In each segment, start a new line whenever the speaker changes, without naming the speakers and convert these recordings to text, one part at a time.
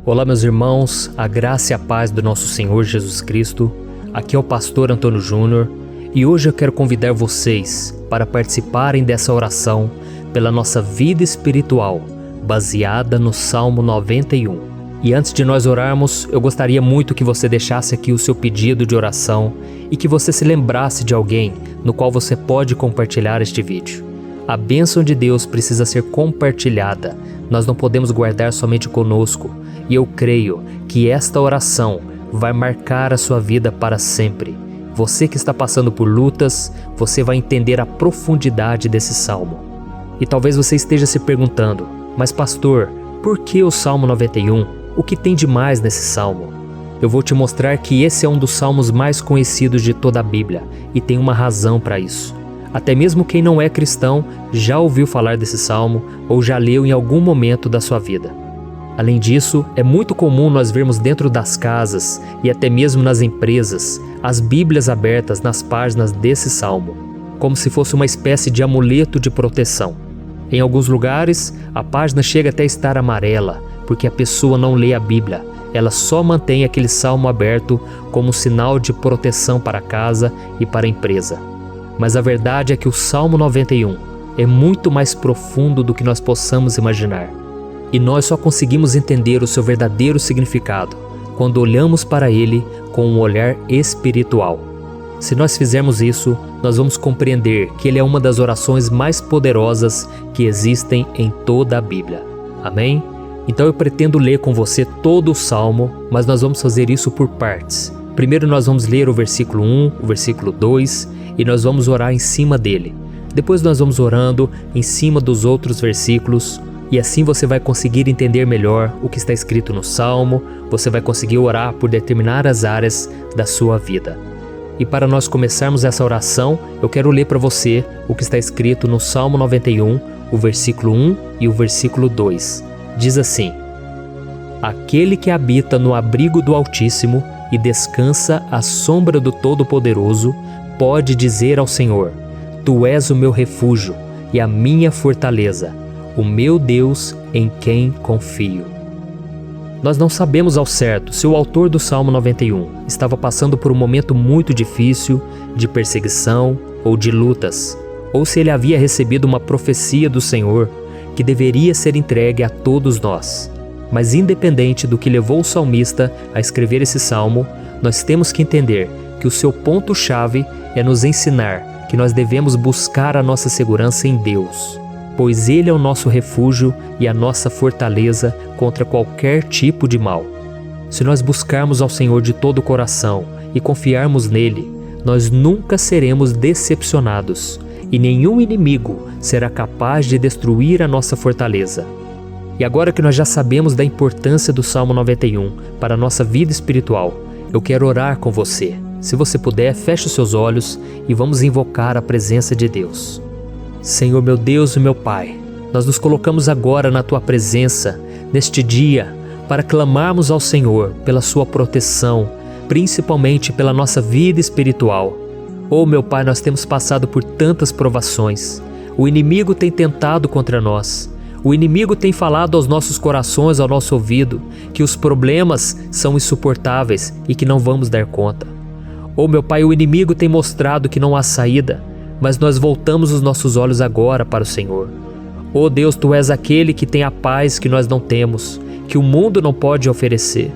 Olá, meus irmãos, a graça e a paz do nosso Senhor Jesus Cristo. Aqui é o pastor Antônio Júnior e hoje eu quero convidar vocês para participarem dessa oração pela nossa vida espiritual, baseada no Salmo 91. E antes de nós orarmos, eu gostaria muito que você deixasse aqui o seu pedido de oração e que você se lembrasse de alguém no qual você pode compartilhar este vídeo. A bênção de Deus precisa ser compartilhada, nós não podemos guardar somente conosco, e eu creio que esta oração vai marcar a sua vida para sempre. Você que está passando por lutas, você vai entender a profundidade desse salmo. E talvez você esteja se perguntando, mas pastor, por que o Salmo 91? O que tem de mais nesse salmo? Eu vou te mostrar que esse é um dos salmos mais conhecidos de toda a Bíblia, e tem uma razão para isso. Até mesmo quem não é cristão já ouviu falar desse salmo ou já leu em algum momento da sua vida. Além disso, é muito comum nós vermos dentro das casas e até mesmo nas empresas as Bíblias abertas nas páginas desse salmo, como se fosse uma espécie de amuleto de proteção. Em alguns lugares, a página chega até a estar amarela, porque a pessoa não lê a Bíblia, ela só mantém aquele salmo aberto como sinal de proteção para a casa e para a empresa. Mas a verdade é que o Salmo 91 é muito mais profundo do que nós possamos imaginar. E nós só conseguimos entender o seu verdadeiro significado quando olhamos para ele com um olhar espiritual. Se nós fizermos isso, nós vamos compreender que ele é uma das orações mais poderosas que existem em toda a Bíblia. Amém? Então eu pretendo ler com você todo o Salmo, mas nós vamos fazer isso por partes. Primeiro nós vamos ler o versículo 1, o versículo 2 e nós vamos orar em cima dele. Depois nós vamos orando em cima dos outros versículos e assim você vai conseguir entender melhor o que está escrito no Salmo, você vai conseguir orar por determinadas áreas da sua vida. E para nós começarmos essa oração, eu quero ler para você o que está escrito no Salmo 91, o versículo 1 e o versículo 2. Diz assim: Aquele que habita no abrigo do Altíssimo e descansa à sombra do Todo-Poderoso, pode dizer ao Senhor: Tu és o meu refúgio e a minha fortaleza, o meu Deus em quem confio. Nós não sabemos ao certo se o autor do Salmo 91 estava passando por um momento muito difícil, de perseguição ou de lutas, ou se ele havia recebido uma profecia do Senhor que deveria ser entregue a todos nós. Mas independente do que levou o salmista a escrever esse salmo, nós temos que entender que o seu ponto-chave é nos ensinar que nós devemos buscar a nossa segurança em Deus, pois Ele é o nosso refúgio e a nossa fortaleza contra qualquer tipo de mal. Se nós buscarmos ao Senhor de todo o coração e confiarmos nele, nós nunca seremos decepcionados e nenhum inimigo será capaz de destruir a nossa fortaleza. E agora que nós já sabemos da importância do Salmo 91 para a nossa vida espiritual, eu quero orar com você. Se você puder, feche os seus olhos e vamos invocar a presença de Deus. Senhor meu Deus e meu Pai, nós nos colocamos agora na Tua presença, neste dia, para clamarmos ao Senhor pela Sua proteção, principalmente pela nossa vida espiritual. Oh meu Pai, nós temos passado por tantas provações. O inimigo tem tentado contra nós. O inimigo tem falado aos nossos corações, ao nosso ouvido, que os problemas são insuportáveis e que não vamos dar conta. Oh meu Pai, o inimigo tem mostrado que não há saída, mas nós voltamos os nossos olhos agora para o Senhor. Oh Deus, Tu és aquele que tem a paz que nós não temos, que o mundo não pode oferecer.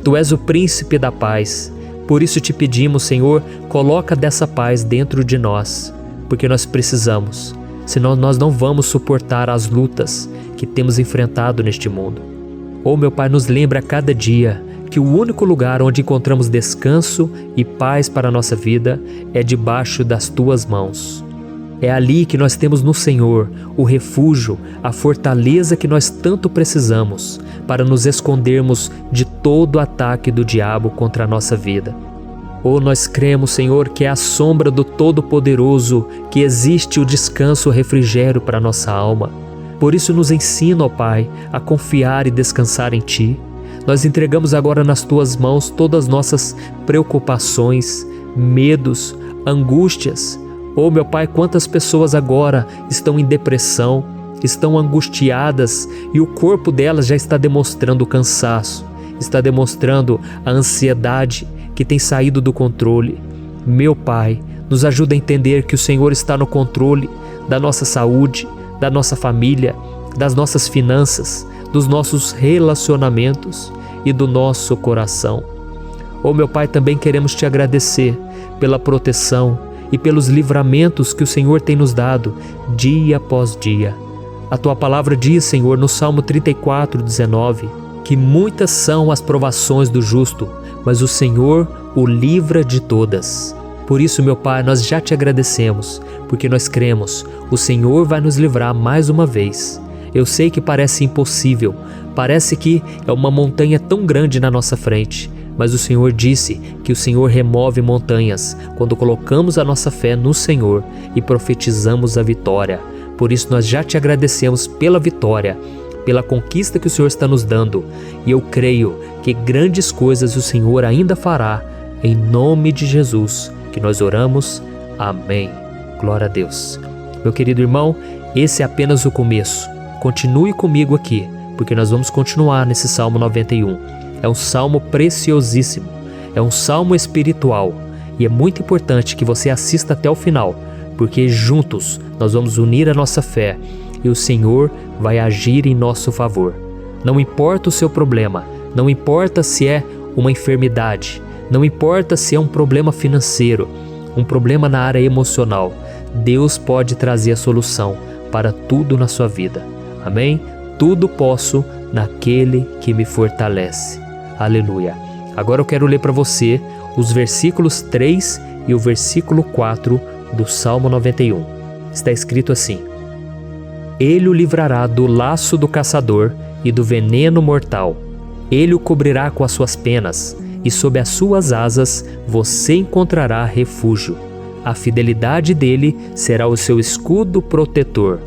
Tu és o príncipe da paz. Por isso te pedimos, Senhor, coloca dessa paz dentro de nós, porque nós precisamos, senão nós não vamos suportar as lutas que temos enfrentado neste mundo. Oh meu Pai, nos lembra a cada dia que o único lugar onde encontramos descanso e paz para a nossa vida é debaixo das Tuas mãos. É ali que nós temos no Senhor o refúgio, a fortaleza que nós tanto precisamos para nos escondermos de todo ataque do diabo contra a nossa vida. Oh, nós cremos, Senhor, que é à sombra do Todo-Poderoso que existe o descanso, o refrigério para a nossa alma. Por isso nos ensina, ó Pai, a confiar e descansar em Ti. Nós entregamos agora nas Tuas mãos todas as nossas preocupações, medos, angústias. Oh meu Pai, quantas pessoas agora estão em depressão, estão angustiadas e o corpo delas já está demonstrando cansaço. está demonstrando a ansiedade que tem saído do controle. Meu Pai, nos ajuda a entender que o Senhor está no controle da nossa saúde, da nossa família, das nossas finanças, dos nossos relacionamentos e do nosso coração. Oh, meu Pai, também queremos te agradecer pela proteção e pelos livramentos que o Senhor tem nos dado dia após dia. A Tua palavra diz, Senhor, no Salmo 34:19, que muitas são as provações do justo, mas o Senhor o livra de todas. Por isso, meu Pai, nós já te agradecemos, porque nós cremos, o Senhor vai nos livrar mais uma vez. Eu sei que parece impossível, parece que é uma montanha tão grande na nossa frente, mas o Senhor disse que o Senhor remove montanhas quando colocamos a nossa fé no Senhor e profetizamos a vitória. Por isso nós já te agradecemos pela vitória, pela conquista que o Senhor está nos dando, e eu creio que grandes coisas o Senhor ainda fará, em nome de Jesus, que nós oramos. Amém. Glória a Deus. Meu querido irmão, esse é apenas o começo. Continue comigo aqui, porque nós vamos continuar nesse Salmo 91. É um salmo preciosíssimo, é um salmo espiritual, e é muito importante que você assista até o final, porque juntos nós vamos unir a nossa fé e o Senhor vai agir em nosso favor. Não importa o seu problema, não importa se é uma enfermidade, não importa se é um problema financeiro, um problema na área emocional, Deus pode trazer a solução para tudo na sua vida. Amém? Tudo posso naquele que me fortalece. Aleluia. Agora eu quero ler para você os versículos 3 e o versículo 4 do Salmo 91. Está escrito assim: Ele o livrará do laço do caçador e do veneno mortal. Ele o cobrirá com as suas penas, e sob as suas asas você encontrará refúgio. A fidelidade dele será o seu escudo protetor.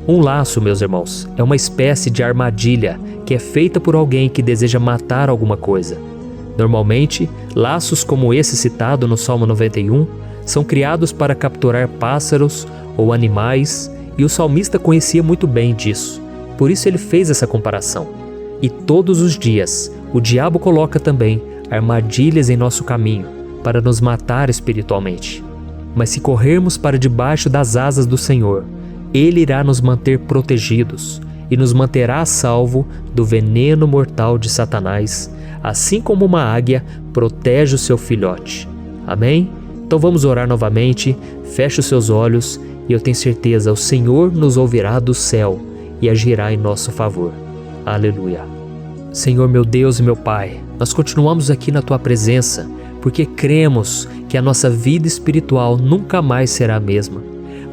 Um laço, meus irmãos, é uma espécie de armadilha que é feita por alguém que deseja matar alguma coisa. Normalmente, laços como esse citado no Salmo 91 são criados para capturar pássaros ou animais, e o salmista conhecia muito bem disso. Por isso ele fez essa comparação. E todos os dias, o diabo coloca também armadilhas em nosso caminho para nos matar espiritualmente. Mas se corrermos para debaixo das asas do Senhor, Ele irá nos manter protegidos e nos manterá a salvo do veneno mortal de Satanás, assim como uma águia protege o seu filhote. Amém? Então vamos orar novamente, feche os seus olhos e eu tenho certeza, o Senhor nos ouvirá do céu e agirá em nosso favor. Aleluia. Senhor, meu Deus e meu Pai, nós continuamos aqui na Tua presença porque cremos que a nossa vida espiritual nunca mais será a mesma.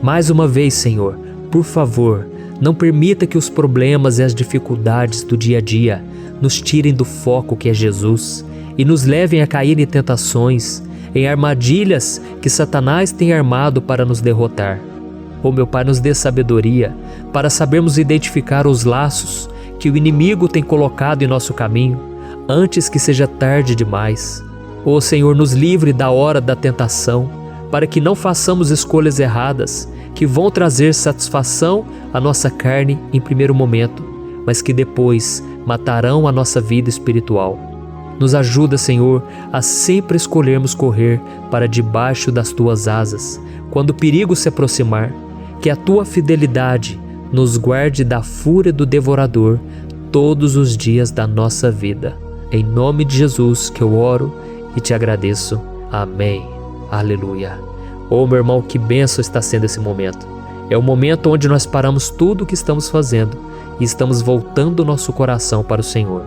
Mais uma vez, Senhor, por favor, não permita que os problemas e as dificuldades do dia a dia nos tirem do foco que é Jesus e nos levem a cair em tentações, em armadilhas que Satanás tem armado para nos derrotar. Oh, meu Pai, nos dê sabedoria para sabermos identificar os laços que o inimigo tem colocado em nosso caminho antes que seja tarde demais. Oh, Senhor, nos livre da hora da tentação, para que não façamos escolhas erradas que vão trazer satisfação à nossa carne em primeiro momento, mas que depois matarão a nossa vida espiritual. Nos ajuda, Senhor, a sempre escolhermos correr para debaixo das Tuas asas, quando o perigo se aproximar, que a Tua fidelidade nos guarde da fúria do devorador todos os dias da nossa vida. Em nome de Jesus que eu oro e te agradeço. Amém. Aleluia. Oh, meu irmão, que bênção está sendo esse momento. É o momento onde nós paramos tudo o que estamos fazendo e estamos voltando o nosso coração para o Senhor.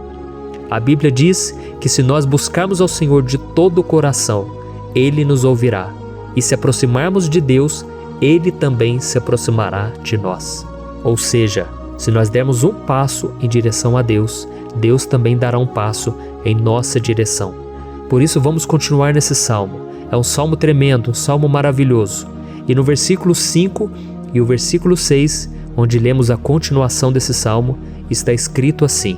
A Bíblia diz que se nós buscarmos ao Senhor de todo o coração, Ele nos ouvirá. E se aproximarmos de Deus, Ele também se aproximará de nós. Ou seja, se nós dermos um passo em direção a Deus, Deus também dará um passo em nossa direção. Por isso vamos continuar nesse salmo. É um salmo tremendo, um salmo maravilhoso. E no versículo 5 e o versículo 6, onde lemos a continuação desse salmo, está escrito assim: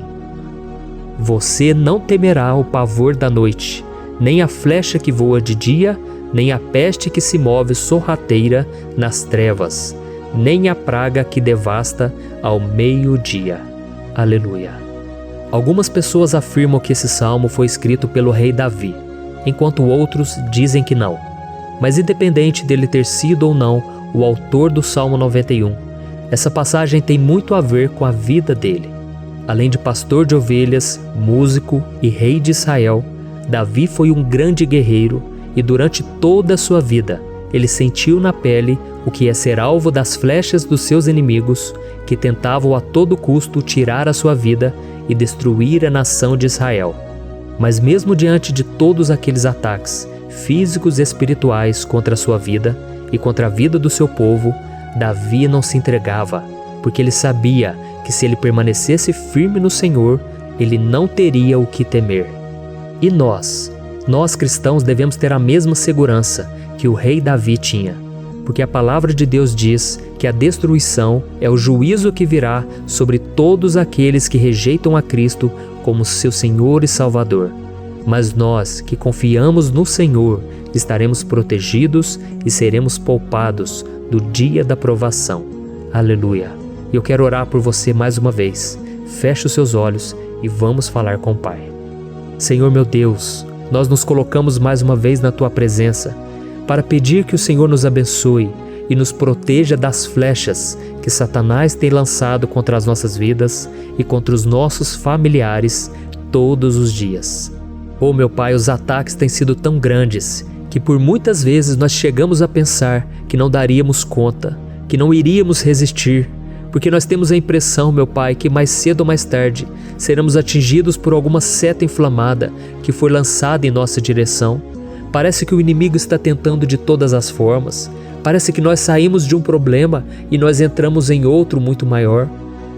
Você não temerá o pavor da noite, nem a flecha que voa de dia, nem a peste que se move sorrateira nas trevas, nem a praga que devasta ao meio-dia. Aleluia. Algumas pessoas afirmam que esse salmo foi escrito pelo rei Davi, enquanto outros dizem que não. Mas independente dele ter sido ou não o autor do Salmo 91, essa passagem tem muito a ver com a vida dele. Além de pastor de ovelhas, músico e rei de Israel, Davi foi um grande guerreiro e durante toda a sua vida ele sentiu na pele o que é ser alvo das flechas dos seus inimigos que tentavam a todo custo tirar a sua vida e destruir a nação de Israel. Mas mesmo diante de todos aqueles ataques físicos e espirituais contra a sua vida e contra a vida do seu povo, Davi não se entregava, porque ele sabia que se ele permanecesse firme no Senhor, ele não teria o que temer. E nós cristãos devemos ter a mesma segurança que o rei Davi tinha, porque a palavra de Deus diz que a destruição é o juízo que virá sobre todos aqueles que rejeitam a Cristo como seu Senhor e Salvador. Mas nós que confiamos no Senhor estaremos protegidos e seremos poupados do dia da provação. Aleluia! Eu quero orar por você mais uma vez. Feche os seus olhos e vamos falar com o Pai. Senhor meu Deus, nós nos colocamos mais uma vez na Tua presença para pedir que o Senhor nos abençoe e nos proteja das flechas que Satanás tem lançado contra as nossas vidas e contra os nossos familiares todos os dias. Oh meu Pai, os ataques têm sido tão grandes que por muitas vezes nós chegamos a pensar que não daríamos conta, que não iríamos resistir, porque nós temos a impressão, meu Pai, que mais cedo ou mais tarde seremos atingidos por alguma seta inflamada que foi lançada em nossa direção. Parece que o inimigo está tentando de todas as formas. Parece que nós saímos de um problema e nós entramos em outro muito maior.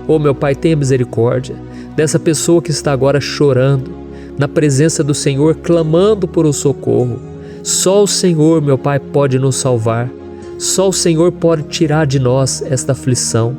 Oh meu Pai, tenha misericórdia dessa pessoa que está agora chorando, na presença do Senhor, clamando por um socorro. Só o Senhor, meu Pai, pode nos salvar. Só o Senhor pode tirar de nós esta aflição.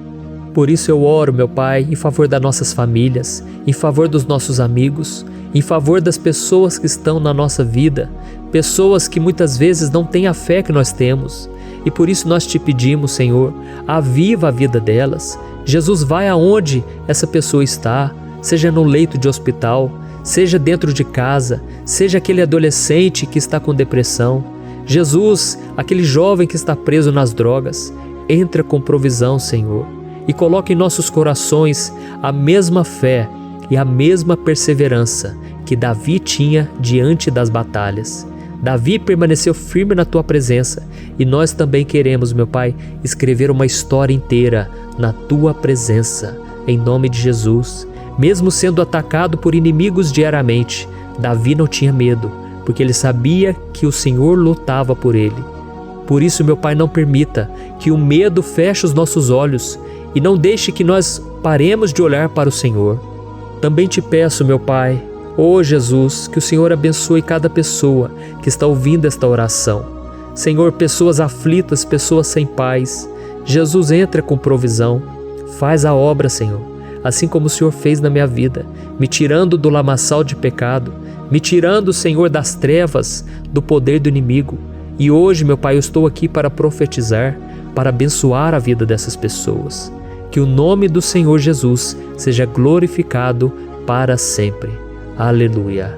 Por isso eu oro, meu Pai, em favor das nossas famílias, em favor dos nossos amigos, em favor das pessoas que estão na nossa vida, pessoas que muitas vezes não têm a fé que nós temos. E por isso nós te pedimos, Senhor, aviva a vida delas. Jesus, vai aonde essa pessoa está, seja no leito de hospital, seja dentro de casa, seja aquele adolescente que está com depressão. Jesus, aquele jovem que está preso nas drogas, entra com provisão, Senhor, e coloca em nossos corações a mesma fé e a mesma perseverança que Davi tinha diante das batalhas. Davi permaneceu firme na Tua presença e nós também queremos, meu Pai, escrever uma história inteira na Tua presença, em nome de Jesus. Mesmo sendo atacado por inimigos diariamente, Davi não tinha medo, porque ele sabia que o Senhor lutava por ele. Por isso, meu Pai, não permita que o medo feche os nossos olhos e não deixe que nós paremos de olhar para o Senhor. Também te peço, meu Pai, ó Jesus, que o Senhor abençoe cada pessoa que está ouvindo esta oração. Senhor, pessoas aflitas, pessoas sem paz. Jesus, entra com provisão. Faz a obra, Senhor, assim como o Senhor fez na minha vida, me tirando do lamaçal de pecado, me tirando, Senhor, das trevas, do poder do inimigo. E hoje, meu Pai, eu estou aqui para profetizar, para abençoar a vida dessas pessoas. Que o nome do Senhor Jesus seja glorificado para sempre. Aleluia.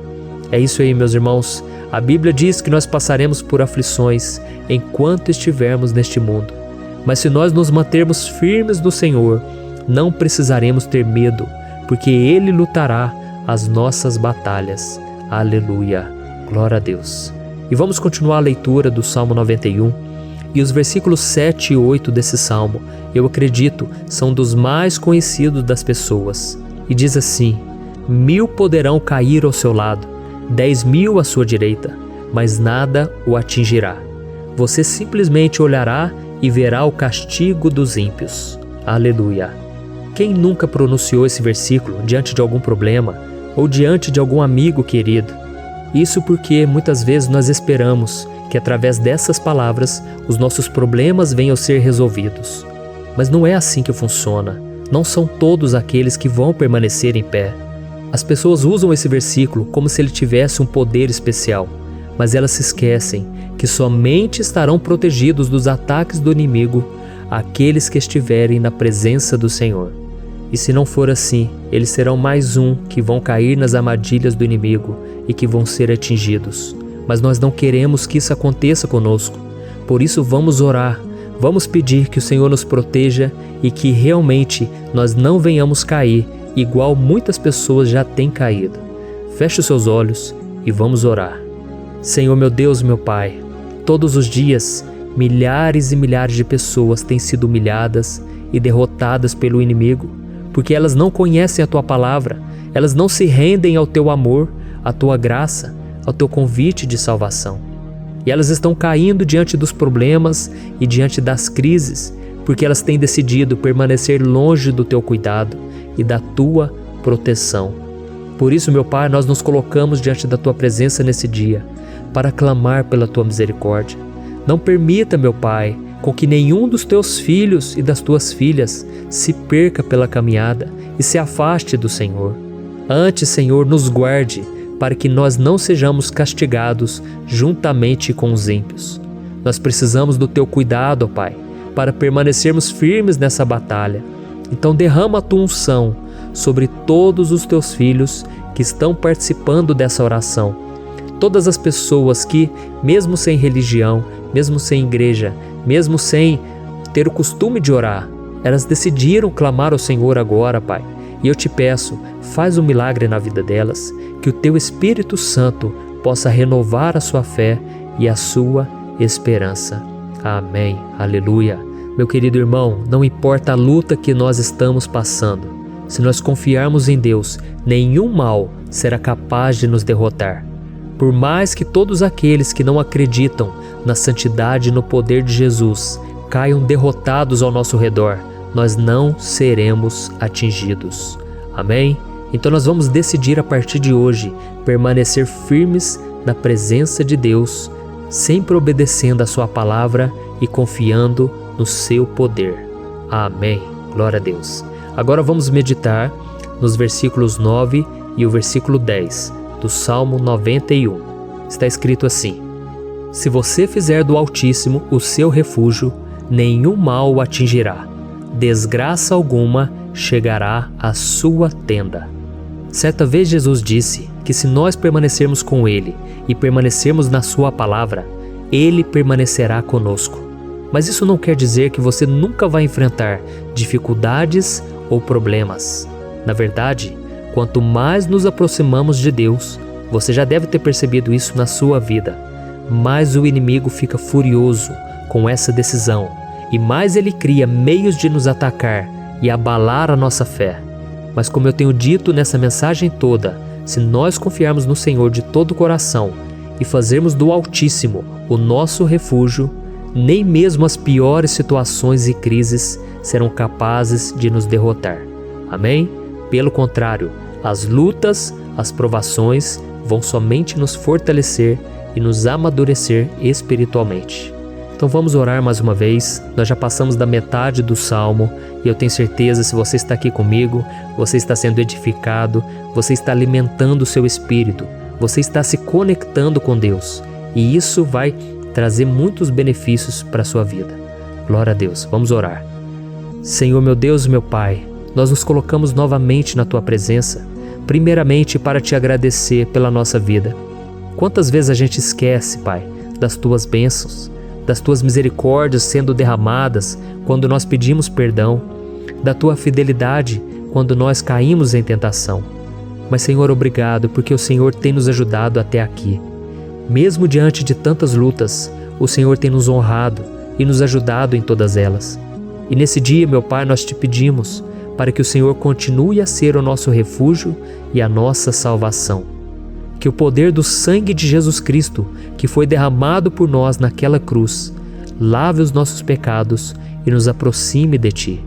É isso aí, meus irmãos. A Bíblia diz que nós passaremos por aflições enquanto estivermos neste mundo. Mas se nós nos mantermos firmes no Senhor, não precisaremos ter medo, porque Ele lutará as nossas batalhas. Aleluia. Glória a Deus. E vamos continuar a leitura do Salmo 91. E os versículos 7 e 8 desse salmo, eu acredito, são dos mais conhecidos das pessoas. E diz assim: 1000 poderão cair ao seu lado, 10.000 à sua direita, mas nada o atingirá. Você simplesmente olhará e verá o castigo dos ímpios. Aleluia. Quem nunca pronunciou esse versículo diante de algum problema ou diante de algum amigo querido? Isso porque muitas vezes nós esperamos que através dessas palavras os nossos problemas venham a ser resolvidos. Mas não é assim que funciona. Não são todos aqueles que vão permanecer em pé. As pessoas usam esse versículo como se ele tivesse um poder especial, mas elas se esquecem que somente estarão protegidos dos ataques do inimigo aqueles que estiverem na presença do Senhor. E se não for assim, eles serão mais um que vão cair nas armadilhas do inimigo e que vão ser atingidos. Mas nós não queremos que isso aconteça conosco. Por isso vamos orar, vamos pedir que o Senhor nos proteja e que realmente nós não venhamos cair igual muitas pessoas já têm caído. Feche os seus olhos e vamos orar. Senhor meu Deus, meu Pai, todos os dias milhares e milhares de pessoas têm sido humilhadas e derrotadas pelo inimigo, porque elas não conhecem a Tua palavra, elas não se rendem ao Teu amor, à Tua graça, ao Teu convite de salvação. E elas estão caindo diante dos problemas e diante das crises, porque elas têm decidido permanecer longe do Teu cuidado e da Tua proteção. Por isso, meu Pai, nós nos colocamos diante da Tua presença nesse dia, para clamar pela Tua misericórdia. Não permita, meu Pai, com que nenhum dos Teus filhos e das Tuas filhas se perca pela caminhada e se afaste do Senhor. Antes, Senhor, nos guarde, para que nós não sejamos castigados juntamente com os ímpios. Nós precisamos do Teu cuidado, ó Pai, para permanecermos firmes nessa batalha. Então derrama a Tua unção sobre todos os Teus filhos que estão participando dessa oração. Todas as pessoas que, mesmo sem religião, mesmo sem igreja, mesmo sem ter o costume de orar, elas decidiram clamar ao Senhor agora, Pai. E eu te peço, faz um milagre na vida delas, que o Teu Espírito Santo possa renovar a sua fé e a sua esperança. Amém. Aleluia. Meu querido irmão, não importa a luta que nós estamos passando, se nós confiarmos em Deus, nenhum mal será capaz de nos derrotar. Por mais que todos aqueles que não acreditam na santidade e no poder de Jesus caiam derrotados ao nosso redor, nós não seremos atingidos. Amém? Então nós vamos decidir a partir de hoje permanecer firmes na presença de Deus, sempre obedecendo a Sua palavra e confiando no Seu poder. Amém. Glória a Deus. Agora vamos meditar nos versículos 9 e o versículo 10 do Salmo 91. Está escrito assim: Se você fizer do Altíssimo o seu refúgio, nenhum mal o atingirá. Desgraça alguma chegará à sua tenda. Certa vez Jesus disse que se nós permanecermos com Ele e permanecermos na Sua palavra, Ele permanecerá conosco. Mas isso não quer dizer que você nunca vai enfrentar dificuldades ou problemas. Na verdade, quanto mais nos aproximamos de Deus, você já deve ter percebido isso na sua vida, mais o inimigo fica furioso com essa decisão e mais ele cria meios de nos atacar e abalar a nossa fé. Mas como eu tenho dito nessa mensagem toda, se nós confiarmos no Senhor de todo o coração e fazermos do Altíssimo o nosso refúgio, nem mesmo as piores situações e crises serão capazes de nos derrotar. Amém? Pelo contrário, as lutas, as provações vão somente nos fortalecer e nos amadurecer espiritualmente. Então vamos orar mais uma vez. Nós já passamos da metade do Salmo e eu tenho certeza, se você está aqui comigo, você está sendo edificado, você está alimentando o seu espírito, você está se conectando com Deus e isso vai trazer muitos benefícios para a sua vida. Glória a Deus. Vamos orar. Senhor meu Deus e meu Pai, nós nos colocamos novamente na Tua presença, primeiramente para Te agradecer pela nossa vida. Quantas vezes a gente esquece, Pai, das Tuas bênçãos, das Tuas misericórdias sendo derramadas quando nós pedimos perdão, da Tua fidelidade quando nós caímos em tentação. Mas, Senhor, obrigado, porque o Senhor tem nos ajudado até aqui. Mesmo diante de tantas lutas, o Senhor tem nos honrado e nos ajudado em todas elas. E nesse dia, meu Pai, nós Te pedimos para que o Senhor continue a ser o nosso refúgio e a nossa salvação. Que o poder do sangue de Jesus Cristo, que foi derramado por nós naquela cruz, lave os nossos pecados e nos aproxime de Ti.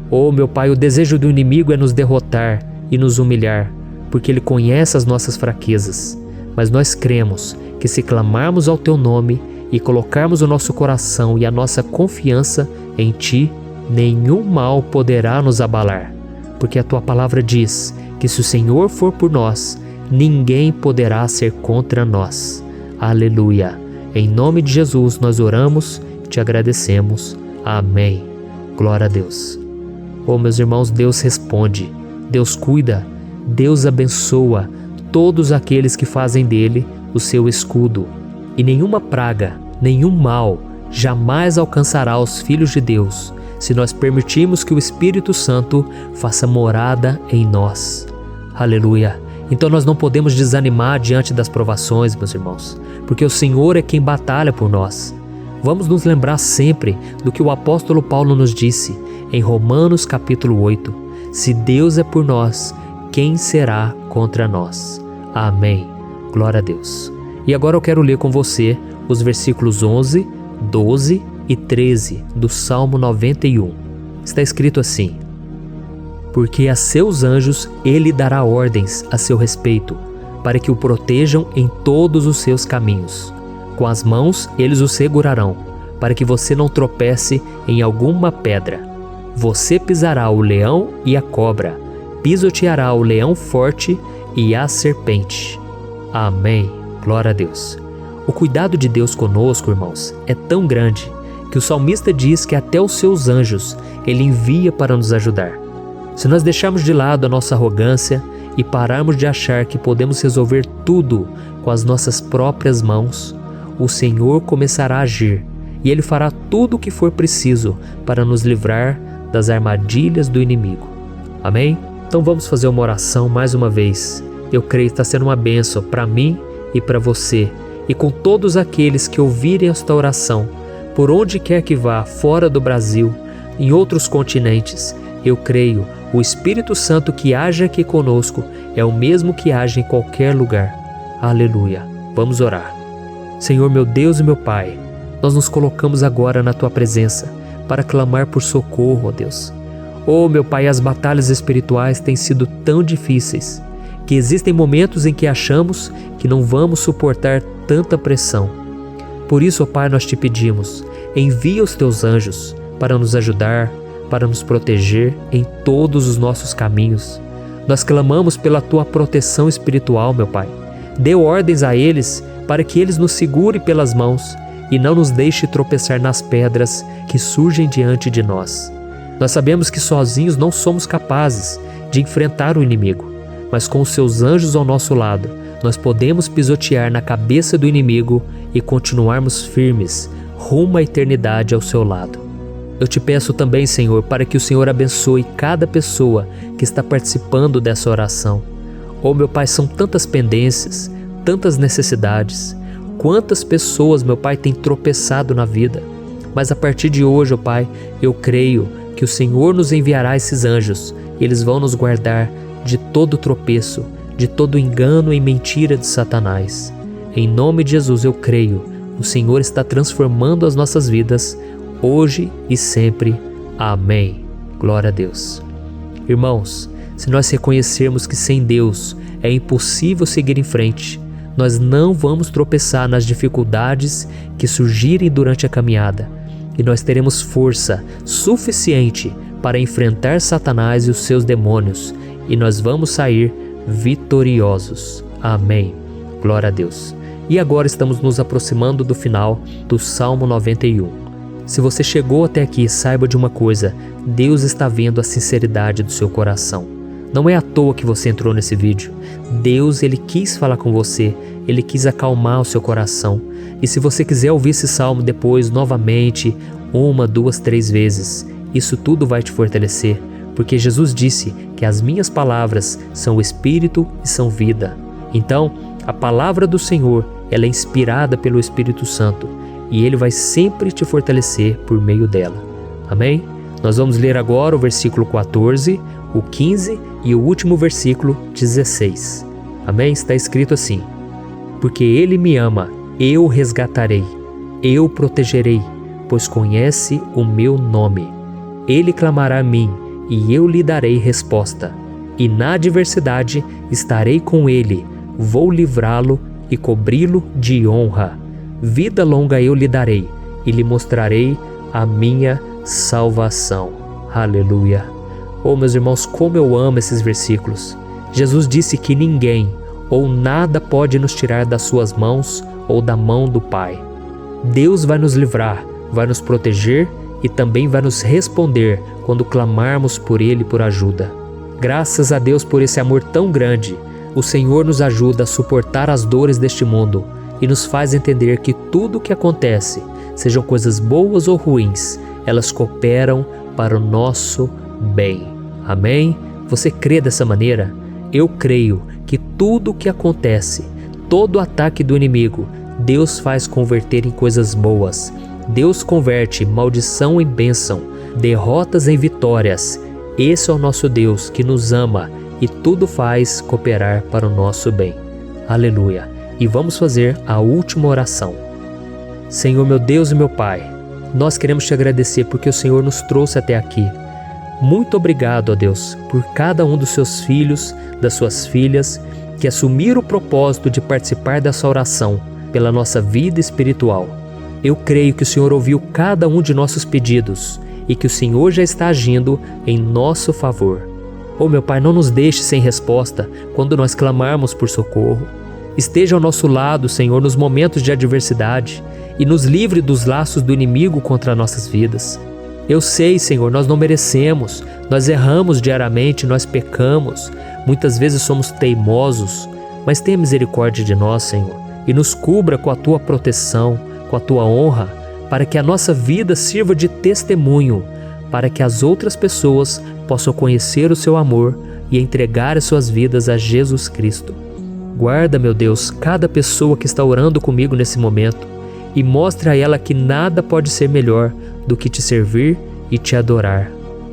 Oh, meu Pai, o desejo do inimigo é nos derrotar e nos humilhar, porque ele conhece as nossas fraquezas. Mas nós cremos que se clamarmos ao Teu nome e colocarmos o nosso coração e a nossa confiança em Ti, nenhum mal poderá nos abalar, porque a Tua palavra diz que se o Senhor for por nós, ninguém poderá ser contra nós. Aleluia! Em nome de Jesus nós oramos e Te agradecemos. Amém. Glória a Deus. Oh, meus irmãos, Deus responde, Deus cuida, Deus abençoa todos aqueles que fazem dele o seu escudo. E nenhuma praga, nenhum mal jamais alcançará os filhos de Deus, se nós permitirmos que o Espírito Santo faça morada em nós. Aleluia! Então nós não podemos desanimar diante das provações, meus irmãos, porque o Senhor é quem batalha por nós. Vamos nos lembrar sempre do que o apóstolo Paulo nos disse em Romanos capítulo 8. Se Deus é por nós, quem será contra nós? Amém. Glória a Deus. E agora eu quero ler com você os versículos 11, 12 e 13 do Salmo 91. Está escrito assim: porque a seus anjos ele dará ordens a seu respeito, para que o protejam em todos os seus caminhos. Com as mãos eles o segurarão, para que você não tropece em alguma pedra. Você pisará o leão e a cobra, pisoteará o leão forte e a serpente. Amém. Glória a Deus. O cuidado de Deus conosco, irmãos, é tão grande que o salmista diz que até os seus anjos ele envia para nos ajudar. Se nós deixarmos de lado a nossa arrogância e pararmos de achar que podemos resolver tudo com as nossas próprias mãos, o Senhor começará a agir e Ele fará tudo o que for preciso para nos livrar das armadilhas do inimigo. Amém? Então vamos fazer uma oração mais uma vez. Eu creio que está sendo uma bênção para mim e para você, e com todos aqueles que ouvirem esta oração, por onde quer que vá, fora do Brasil, em outros continentes. Eu creio, o Espírito Santo que age aqui conosco é o mesmo que age em qualquer lugar. Aleluia. Vamos orar. Senhor, meu Deus e meu Pai, nós nos colocamos agora na Tua presença para clamar por socorro, ó Deus. Oh, meu Pai, as batalhas espirituais têm sido tão difíceis que existem momentos em que achamos que não vamos suportar tanta pressão. Por isso, ó Pai, nós te pedimos, envia os Teus anjos para nos ajudar, para nos proteger em todos os nossos caminhos. Nós clamamos pela Tua proteção espiritual, meu Pai. Dê ordens a eles para que eles nos segurem pelas mãos e não nos deixe tropeçar nas pedras que surgem diante de nós. Nós sabemos que sozinhos não somos capazes de enfrentar o inimigo, mas com os Seus anjos ao nosso lado, nós podemos pisotear na cabeça do inimigo e continuarmos firmes rumo à eternidade ao Seu lado. Eu te peço também, Senhor, para que o Senhor abençoe cada pessoa que está participando dessa oração. Oh, meu Pai, são tantas pendências, tantas necessidades. Quantas pessoas, meu Pai, têm tropeçado na vida. Mas a partir de hoje, oh Pai, eu creio que o Senhor nos enviará esses anjos e eles vão nos guardar de todo tropeço, de todo engano e mentira de Satanás. Em nome de Jesus eu creio, o Senhor está transformando as nossas vidas, hoje e sempre. Amém. Glória a Deus. Irmãos, se nós reconhecermos que sem Deus é impossível seguir em frente, nós não vamos tropeçar nas dificuldades que surgirem durante a caminhada, e nós teremos força suficiente para enfrentar Satanás e os seus demônios, e nós vamos sair vitoriosos. Amém. Glória a Deus. E agora estamos nos aproximando do final do Salmo 91. Se você chegou até aqui, saiba de uma coisa: Deus está vendo a sinceridade do seu coração. Não é à toa que você entrou nesse vídeo. Deus, Ele quis falar com você, Ele quis acalmar o seu coração. E se você quiser ouvir esse salmo depois, novamente, 1, 2, 3 vezes, isso tudo vai te fortalecer, porque Jesus disse que as minhas palavras são espírito e são vida. Então, a palavra do Senhor, ela é inspirada pelo Espírito Santo, e Ele vai sempre te fortalecer por meio dela. Amém? Nós vamos ler agora o versículo 14, o 15 e o último versículo 16. Amém? Está escrito assim: porque Ele me ama, eu o resgatarei, eu o protegerei, pois conhece o meu nome. Ele clamará a mim, e eu lhe darei resposta. E na adversidade estarei com ele, vou livrá-lo e cobri-lo de honra. Vida longa eu lhe darei, e lhe mostrarei a minha salvação. Aleluia. Oh, meus irmãos, como eu amo esses versículos. Jesus disse que ninguém ou nada pode nos tirar das suas mãos ou da mão do Pai. Deus vai nos livrar, vai nos proteger e também vai nos responder quando clamarmos por Ele por ajuda. Graças a Deus por esse amor tão grande, o Senhor nos ajuda a suportar as dores deste mundo e nos faz entender que tudo o que acontece, sejam coisas boas ou ruins, elas cooperam para o nosso bem. Amém? Você crê dessa maneira? Eu creio que tudo o que acontece, todo ataque do inimigo, Deus faz converter em coisas boas. Deus converte maldição em bênção, derrotas em vitórias. Esse é o nosso Deus que nos ama e tudo faz cooperar para o nosso bem. Aleluia! E vamos fazer a última oração. Senhor, meu Deus e meu Pai, nós queremos te agradecer porque o Senhor nos trouxe até aqui. Muito obrigado, ó Deus, por cada um dos seus filhos, das suas filhas, que assumiram o propósito de participar dessa oração pela nossa vida espiritual. Eu creio que o Senhor ouviu cada um de nossos pedidos e que o Senhor já está agindo em nosso favor. Oh, meu Pai, não nos deixe sem resposta quando nós clamarmos por socorro. Esteja ao nosso lado, Senhor, nos momentos de adversidade e nos livre dos laços do inimigo contra nossas vidas. Eu sei, Senhor, nós não merecemos, nós erramos diariamente, nós pecamos, muitas vezes somos teimosos, mas tenha misericórdia de nós, Senhor, e nos cubra com a Tua proteção, com a Tua honra, para que a nossa vida sirva de testemunho, para que as outras pessoas possam conhecer o Seu amor e entregar as suas vidas a Jesus Cristo. Guarda, meu Deus, cada pessoa que está orando comigo nesse momento e mostre a ela que nada pode ser melhor do que te servir e te adorar.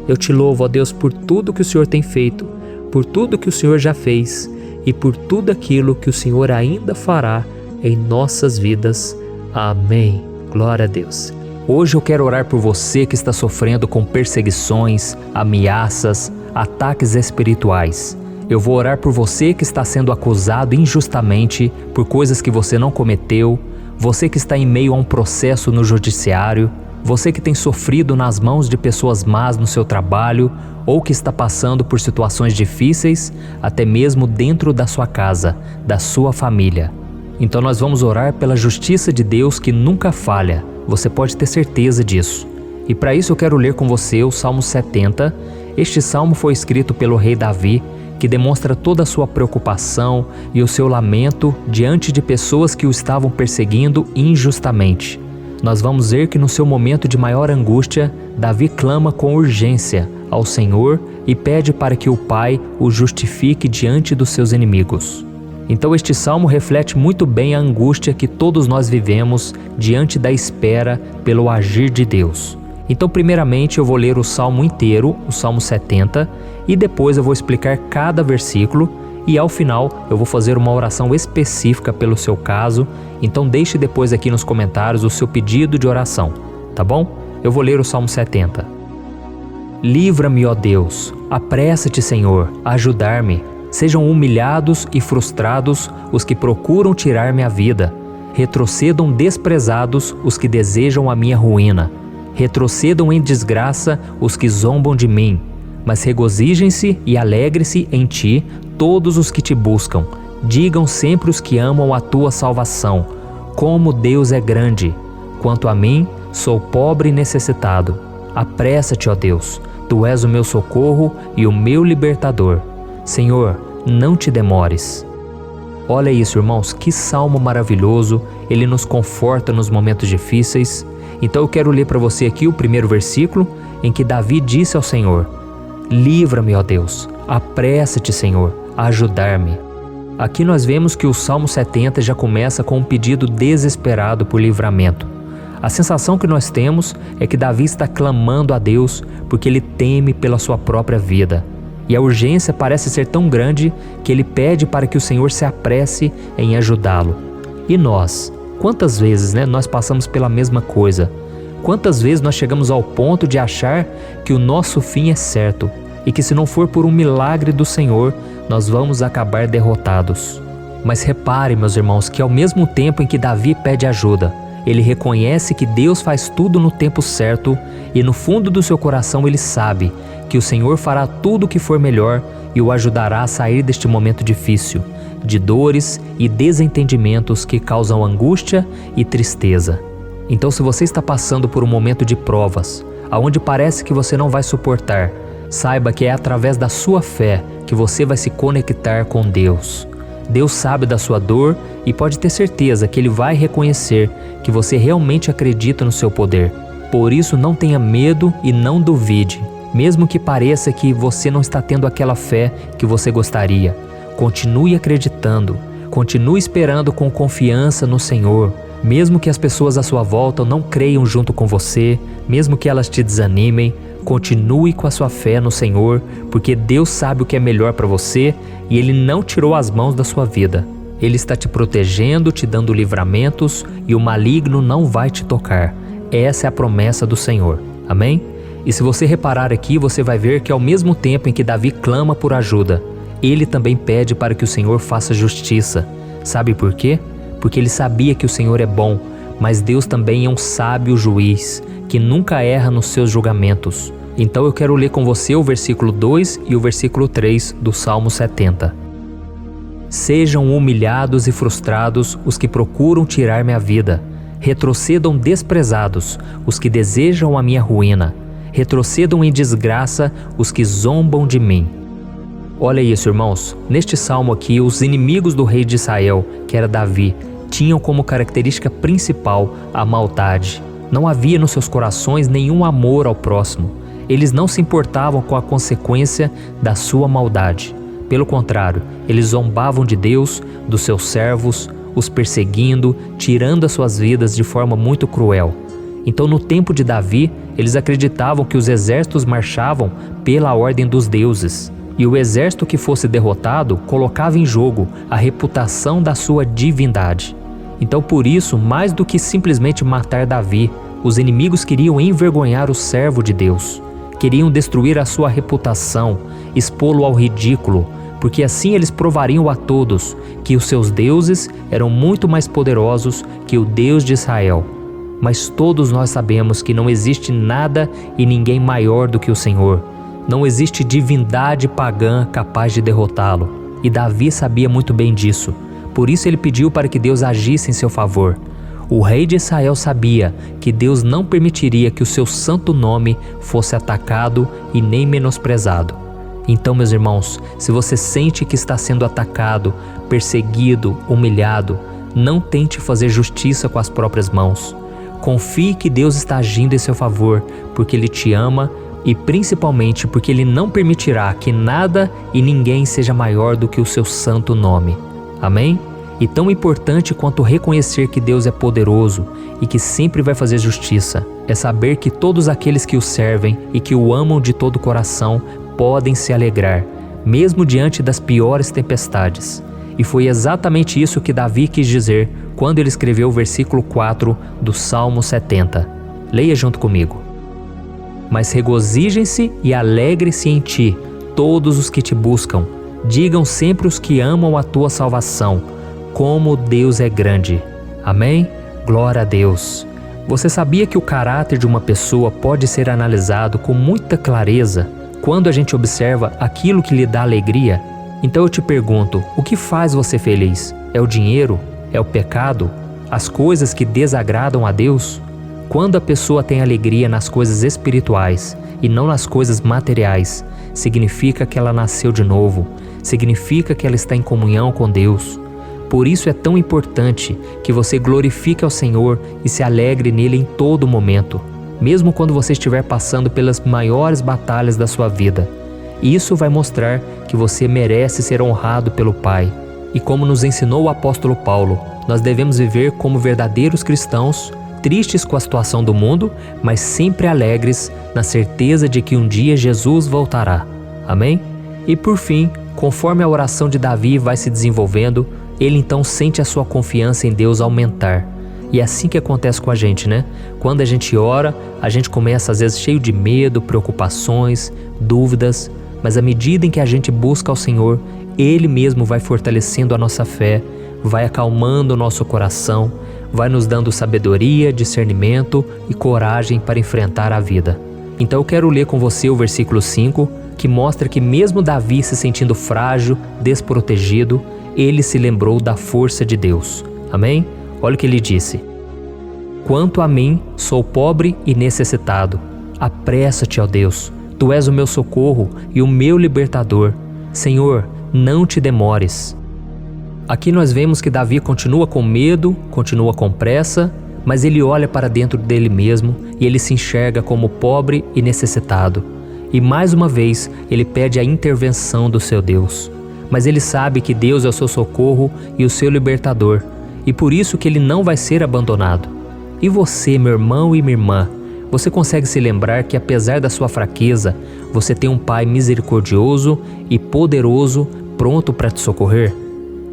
Eu te louvo, ó Deus, por tudo que o Senhor tem feito, por tudo que o Senhor já fez e por tudo aquilo que o Senhor ainda fará em nossas vidas. Amém. Glória a Deus. Hoje eu quero orar por você que está sofrendo com perseguições, ameaças, ataques espirituais. Eu vou orar por você que está sendo acusado injustamente por coisas que você não cometeu, você que está em meio a um processo no judiciário, você que tem sofrido nas mãos de pessoas más no seu trabalho ou que está passando por situações difíceis, até mesmo dentro da sua casa, da sua família. Então nós vamos orar pela justiça de Deus que nunca falha, você pode ter certeza disso. E para isso eu quero ler com você o Salmo 70. Este salmo foi escrito pelo rei Davi, que demonstra toda a sua preocupação e o seu lamento diante de pessoas que o estavam perseguindo injustamente. Nós vamos ver que no seu momento de maior angústia, Davi clama com urgência ao Senhor e pede para que o Pai o justifique diante dos seus inimigos. Então este salmo reflete muito bem a angústia que todos nós vivemos diante da espera pelo agir de Deus. Então primeiramente eu vou ler o salmo inteiro, o Salmo 70, e depois eu vou explicar cada versículo e ao final eu vou fazer uma oração específica pelo seu caso. Então deixe depois aqui nos comentários o seu pedido de oração, tá bom? Eu vou ler o Salmo 70. Livra-me, ó Deus, apressa-te, Senhor, a ajudar-me. Sejam humilhados e frustrados os que procuram tirar-me a vida. Retrocedam desprezados os que desejam a minha ruína. Retrocedam em desgraça os que zombam de mim. Mas regozijem-se e alegrem-se em ti todos os que te buscam. Digam sempre os que amam a tua salvação, como Deus é grande. Quanto a mim, sou pobre e necessitado. Apressa-te, ó Deus, tu és o meu socorro e o meu libertador. Senhor, não te demores. Olha isso, irmãos, que salmo maravilhoso, ele nos conforta nos momentos difíceis. Então eu quero ler para você aqui o primeiro versículo, em que Davi disse ao Senhor: livra-me, ó Deus, apressa-te, Senhor, a ajudar-me. Aqui nós vemos que o Salmo 70 já começa com um pedido desesperado por livramento. A sensação que nós temos é que Davi está clamando a Deus porque ele teme pela sua própria vida. E a urgência parece ser tão grande que ele pede para que o Senhor se apresse em ajudá-lo. E nós? Quantas vezes nós passamos pela mesma coisa? Quantas vezes nós chegamos ao ponto de achar que o nosso fim é certo e que se não for por um milagre do Senhor, nós vamos acabar derrotados? Mas repare, meus irmãos, que ao mesmo tempo em que Davi pede ajuda, ele reconhece que Deus faz tudo no tempo certo e no fundo do seu coração ele sabe que o Senhor fará tudo o que for melhor e o ajudará a sair deste momento difícil, de dores e desentendimentos que causam angústia e tristeza. Então, se você está passando por um momento de provas, aonde parece que você não vai suportar, saiba que é através da sua fé que você vai se conectar com Deus. Deus sabe da sua dor e pode ter certeza que Ele vai reconhecer que você realmente acredita no seu poder. Por isso, não tenha medo e não duvide, mesmo que pareça que você não está tendo aquela fé que você gostaria. Continue acreditando, continue esperando com confiança no Senhor. Mesmo que as pessoas à sua volta não creiam junto com você, mesmo que elas te desanimem, continue com a sua fé no Senhor, porque Deus sabe o que é melhor para você e Ele não tirou as mãos da sua vida. Ele está te protegendo, te dando livramentos e o maligno não vai te tocar. Essa é a promessa do Senhor. Amém? E se você reparar aqui, você vai ver que ao mesmo tempo em que Davi clama por ajuda, ele também pede para que o Senhor faça justiça. Sabe por quê? Porque ele sabia que o Senhor é bom, mas Deus também é um sábio juiz, que nunca erra nos seus julgamentos. Então eu quero ler com você o versículo 2 e o versículo 3 do Salmo 70. Sejam humilhados e frustrados os que procuram tirar minha vida. Retrocedam desprezados os que desejam a minha ruína. Retrocedam em desgraça os que zombam de mim. Olha isso, irmãos. Neste salmo aqui, os inimigos do rei de Israel, que era Davi, tinham como característica principal a maldade. Não havia nos seus corações nenhum amor ao próximo. Eles não se importavam com a consequência da sua maldade. Pelo contrário, eles zombavam de Deus, dos seus servos, os perseguindo, tirando as suas vidas de forma muito cruel. Então, no tempo de Davi, eles acreditavam que os exércitos marchavam pela ordem dos deuses. E o exército que fosse derrotado colocava em jogo a reputação da sua divindade. Então, por isso, mais do que simplesmente matar Davi, os inimigos queriam envergonhar o servo de Deus. Queriam destruir a sua reputação, expô-lo ao ridículo, porque assim eles provariam a todos que os seus deuses eram muito mais poderosos que o Deus de Israel. Mas todos nós sabemos que não existe nada e ninguém maior do que o Senhor. Não existe divindade pagã capaz de derrotá-lo. E Davi sabia muito bem disso. Por isso ele pediu para que Deus agisse em seu favor. O rei de Israel sabia que Deus não permitiria que o seu santo nome fosse atacado e nem menosprezado. Então, meus irmãos, se você sente que está sendo atacado, perseguido, humilhado, não tente fazer justiça com as próprias mãos. Confie que Deus está agindo em seu favor, porque Ele te ama e principalmente porque Ele não permitirá que nada e ninguém seja maior do que o seu santo nome. Amém? E tão importante quanto reconhecer que Deus é poderoso e que sempre vai fazer justiça, é saber que todos aqueles que o servem e que o amam de todo o coração podem se alegrar, mesmo diante das piores tempestades. E foi exatamente isso que Davi quis dizer quando ele escreveu o versículo 4 do Salmo 70. Leia junto comigo. Mas regozijem-se e alegrem-se em ti, todos os que te buscam. Digam sempre os que amam a tua salvação, como Deus é grande. Amém? Glória a Deus. Você sabia que o caráter de uma pessoa pode ser analisado com muita clareza quando a gente observa aquilo que lhe dá alegria? Então eu te pergunto, o que faz você feliz? É o dinheiro? É o pecado? As coisas que desagradam a Deus? Quando a pessoa tem alegria nas coisas espirituais e não nas coisas materiais, significa que ela nasceu de novo, significa que ela está em comunhão com Deus. Por isso é tão importante que você glorifique ao Senhor e se alegre nele em todo momento, mesmo quando você estiver passando pelas maiores batalhas da sua vida. Isso vai mostrar que você merece ser honrado pelo Pai. E como nos ensinou o apóstolo Paulo, nós devemos viver como verdadeiros cristãos, tristes com a situação do mundo, mas sempre alegres na certeza de que um dia Jesus voltará. Amém? E por fim, conforme a oração de Davi vai se desenvolvendo, ele então sente a sua confiança em Deus aumentar. E é assim que acontece com a gente, né? Quando a gente ora, a gente começa às vezes cheio de medo, preocupações, dúvidas, mas à medida em que a gente busca ao Senhor, Ele mesmo vai fortalecendo a nossa fé, vai acalmando o nosso coração, vai nos dando sabedoria, discernimento e coragem para enfrentar a vida. Então eu quero ler com você o versículo 5, que mostra que mesmo Davi se sentindo frágil, desprotegido, ele se lembrou da força de Deus. Amém? Olha o que ele disse. Quanto a mim, sou pobre e necessitado. Apressa-te, ó Deus, Tu és o meu socorro e o meu libertador. Senhor, não te demores. Aqui nós vemos que Davi continua com medo, continua com pressa, mas ele olha para dentro dele mesmo e ele se enxerga como pobre e necessitado. E mais uma vez ele pede a intervenção do seu Deus. Mas ele sabe que Deus é o seu socorro e o seu libertador, e por isso que ele não vai ser abandonado. E você, meu irmão e minha irmã, você consegue se lembrar que apesar da sua fraqueza, você tem um Pai misericordioso e poderoso pronto para te socorrer?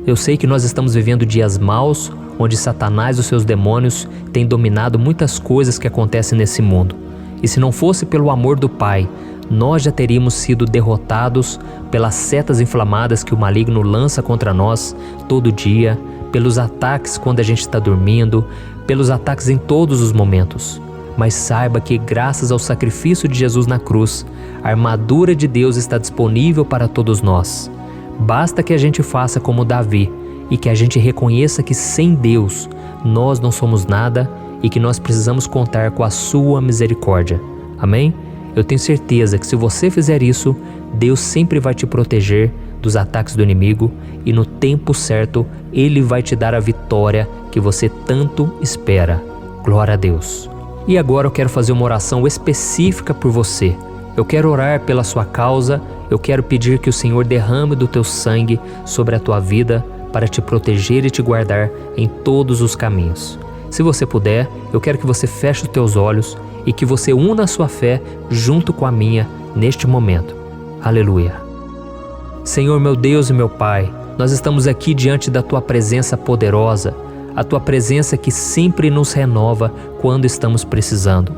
Eu sei que nós estamos vivendo dias maus, onde Satanás e os seus demônios têm dominado muitas coisas que acontecem nesse mundo. E se não fosse pelo amor do Pai, nós já teríamos sido derrotados pelas setas inflamadas que o maligno lança contra nós todo dia, pelos ataques quando a gente está dormindo, pelos ataques em todos os momentos. Mas saiba que graças ao sacrifício de Jesus na cruz, a armadura de Deus está disponível para todos nós. Basta que a gente faça como Davi e que a gente reconheça que sem Deus nós não somos nada e que nós precisamos contar com a sua misericórdia. Amém? Eu tenho certeza que se você fizer isso, Deus sempre vai te proteger dos ataques do inimigo e no tempo certo Ele vai te dar a vitória que você tanto espera. Glória a Deus. E agora eu quero fazer uma oração específica por você. Eu quero orar pela sua causa, eu quero pedir que o Senhor derrame do teu sangue sobre a tua vida para te proteger e te guardar em todos os caminhos. Se você puder, eu quero que você feche os teus olhos e que você una a sua fé junto com a minha neste momento. Aleluia. Senhor meu Deus e meu Pai, nós estamos aqui diante da Tua presença poderosa, a Tua presença que sempre nos renova quando estamos precisando.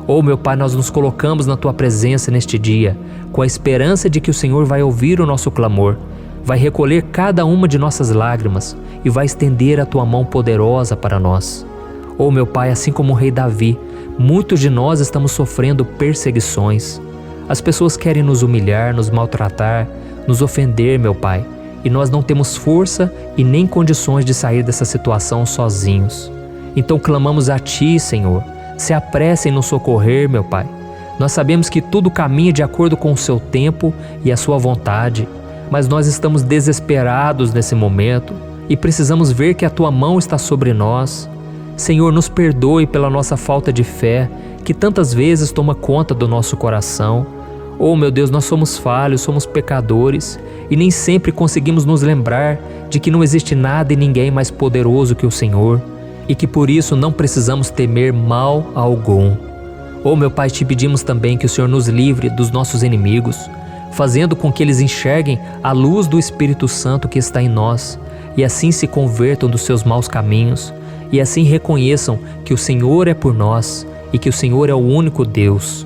Oh meu Pai, nós nos colocamos na Tua presença neste dia, com a esperança de que o Senhor vai ouvir o nosso clamor, vai recolher cada uma de nossas lágrimas e vai estender a Tua mão poderosa para nós. Oh meu Pai, assim como o rei Davi, muitos de nós estamos sofrendo perseguições. As pessoas querem nos humilhar, nos maltratar, nos ofender, meu Pai, e nós não temos força e nem condições de sair dessa situação sozinhos. Então clamamos a Ti, Senhor, se apresse em nos socorrer, meu Pai. Nós sabemos que tudo caminha de acordo com o Seu tempo e a Sua vontade, mas nós estamos desesperados nesse momento e precisamos ver que a Tua mão está sobre nós. Senhor, nos perdoe pela nossa falta de fé, que tantas vezes toma conta do nosso coração. Oh meu Deus, nós somos falhos, somos pecadores e nem sempre conseguimos nos lembrar de que não existe nada e ninguém mais poderoso que o Senhor e que por isso não precisamos temer mal algum. Oh meu Pai, te pedimos também que o Senhor nos livre dos nossos inimigos, fazendo com que eles enxerguem a luz do Espírito Santo que está em nós e assim se convertam dos seus maus caminhos e assim reconheçam que o Senhor é por nós e que o Senhor é o único Deus.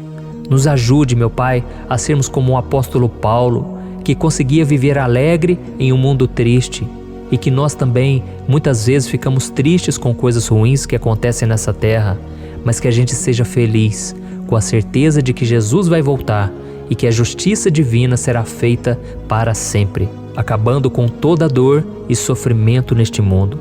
Nos ajude, meu Pai, a sermos como o apóstolo Paulo, que conseguia viver alegre em um mundo triste, e que nós também, muitas vezes, ficamos tristes com coisas ruins que acontecem nessa terra, mas que a gente seja feliz, com a certeza de que Jesus vai voltar e que a justiça divina será feita para sempre, acabando com toda dor e sofrimento neste mundo.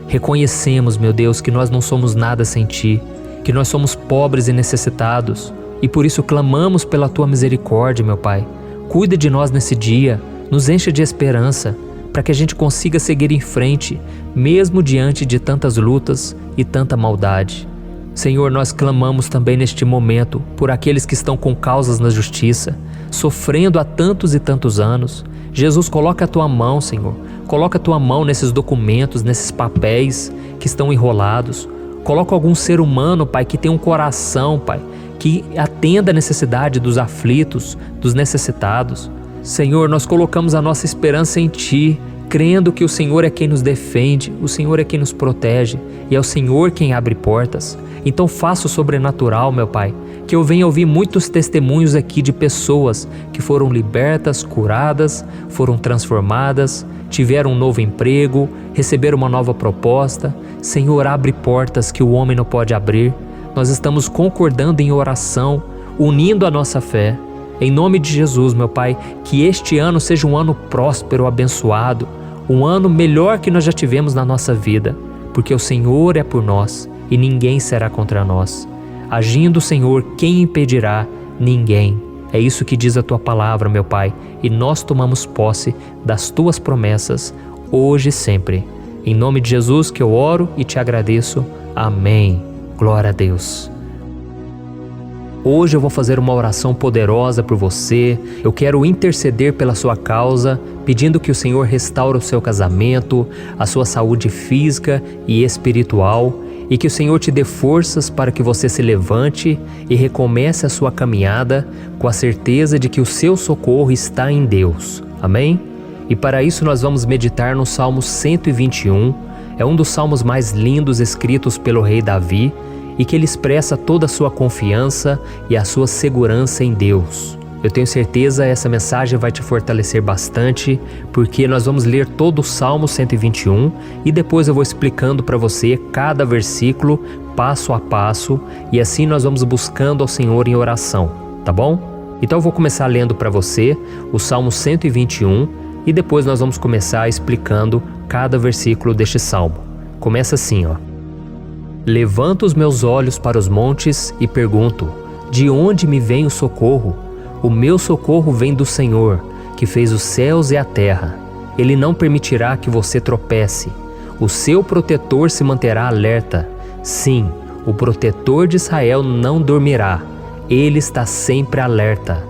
Reconhecemos, meu Deus, que nós não somos nada sem Ti, que nós somos pobres e necessitados, e por isso clamamos pela Tua misericórdia, meu Pai. Cuida de nós nesse dia, nos encha de esperança, para que a gente consiga seguir em frente, mesmo diante de tantas lutas e tanta maldade. Senhor, nós clamamos também neste momento por aqueles que estão com causas na justiça, sofrendo há tantos e tantos anos. Jesus, coloca a Tua mão, Senhor. Coloca a Tua mão nesses documentos, nesses papéis que estão enrolados. Coloca algum ser humano, Pai, que tem um coração, Pai, que atenda a necessidade dos aflitos, dos necessitados. Senhor, nós colocamos a nossa esperança em Ti, crendo que o Senhor é quem nos defende, o Senhor é quem nos protege e é o Senhor quem abre portas. Então faça o sobrenatural, meu Pai, que eu venha ouvir muitos testemunhos aqui de pessoas que foram libertas, curadas, foram transformadas, tiveram um novo emprego, receberam uma nova proposta. Senhor, abre portas que o homem não pode abrir. Nós estamos concordando em oração, unindo a nossa fé. Em nome de Jesus, meu Pai, que este ano seja um ano próspero, abençoado, um ano melhor que nós já tivemos na nossa vida, porque o Senhor é por nós e ninguém será contra nós. Agindo o Senhor, quem impedirá? Ninguém. É isso que diz a Tua palavra, meu Pai, e nós tomamos posse das Tuas promessas, hoje e sempre. Em nome de Jesus que eu oro e te agradeço. Amém. Glória a Deus. Hoje eu vou fazer uma oração poderosa por você. Eu quero interceder pela sua causa, pedindo que o Senhor restaure o seu casamento, a sua saúde física e espiritual, e que o Senhor te dê forças para que você se levante e recomece a sua caminhada com a certeza de que o seu socorro está em Deus. Amém? E para isso nós vamos meditar no Salmo 121. É um dos salmos mais lindos escritos pelo rei Davi, e que ele expressa toda a sua confiança e a sua segurança em Deus. Eu tenho certeza essa mensagem vai te fortalecer bastante, porque nós vamos ler todo o Salmo 121 e depois eu vou explicando para você cada versículo, passo a passo, e assim nós vamos buscando ao Senhor em oração, tá bom? Então eu vou começar lendo para você o Salmo 121 e depois nós vamos começar explicando cada versículo deste salmo. Começa assim, ó. Levanto os meus olhos para os montes e pergunto: de onde me vem o socorro? O meu socorro vem do Senhor, que fez os céus e a terra. Ele não permitirá que você tropece. O seu protetor se manterá alerta. Sim, o protetor de Israel não dormirá. Ele está sempre alerta.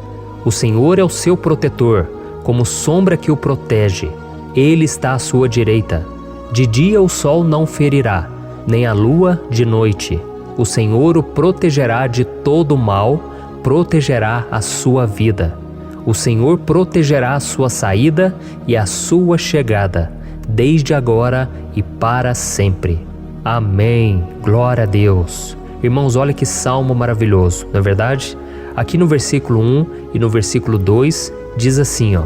O Senhor é o seu protetor, como sombra que o protege. Ele está à sua direita. De dia o sol não ferirá, nem a lua de noite. O Senhor o protegerá de todo mal, protegerá a sua vida. O Senhor protegerá a sua saída e a sua chegada, desde agora e para sempre. Amém. Glória a Deus. Irmãos, olha que salmo maravilhoso, não é verdade? Aqui no versículo 1 e no versículo 2 diz assim, ó: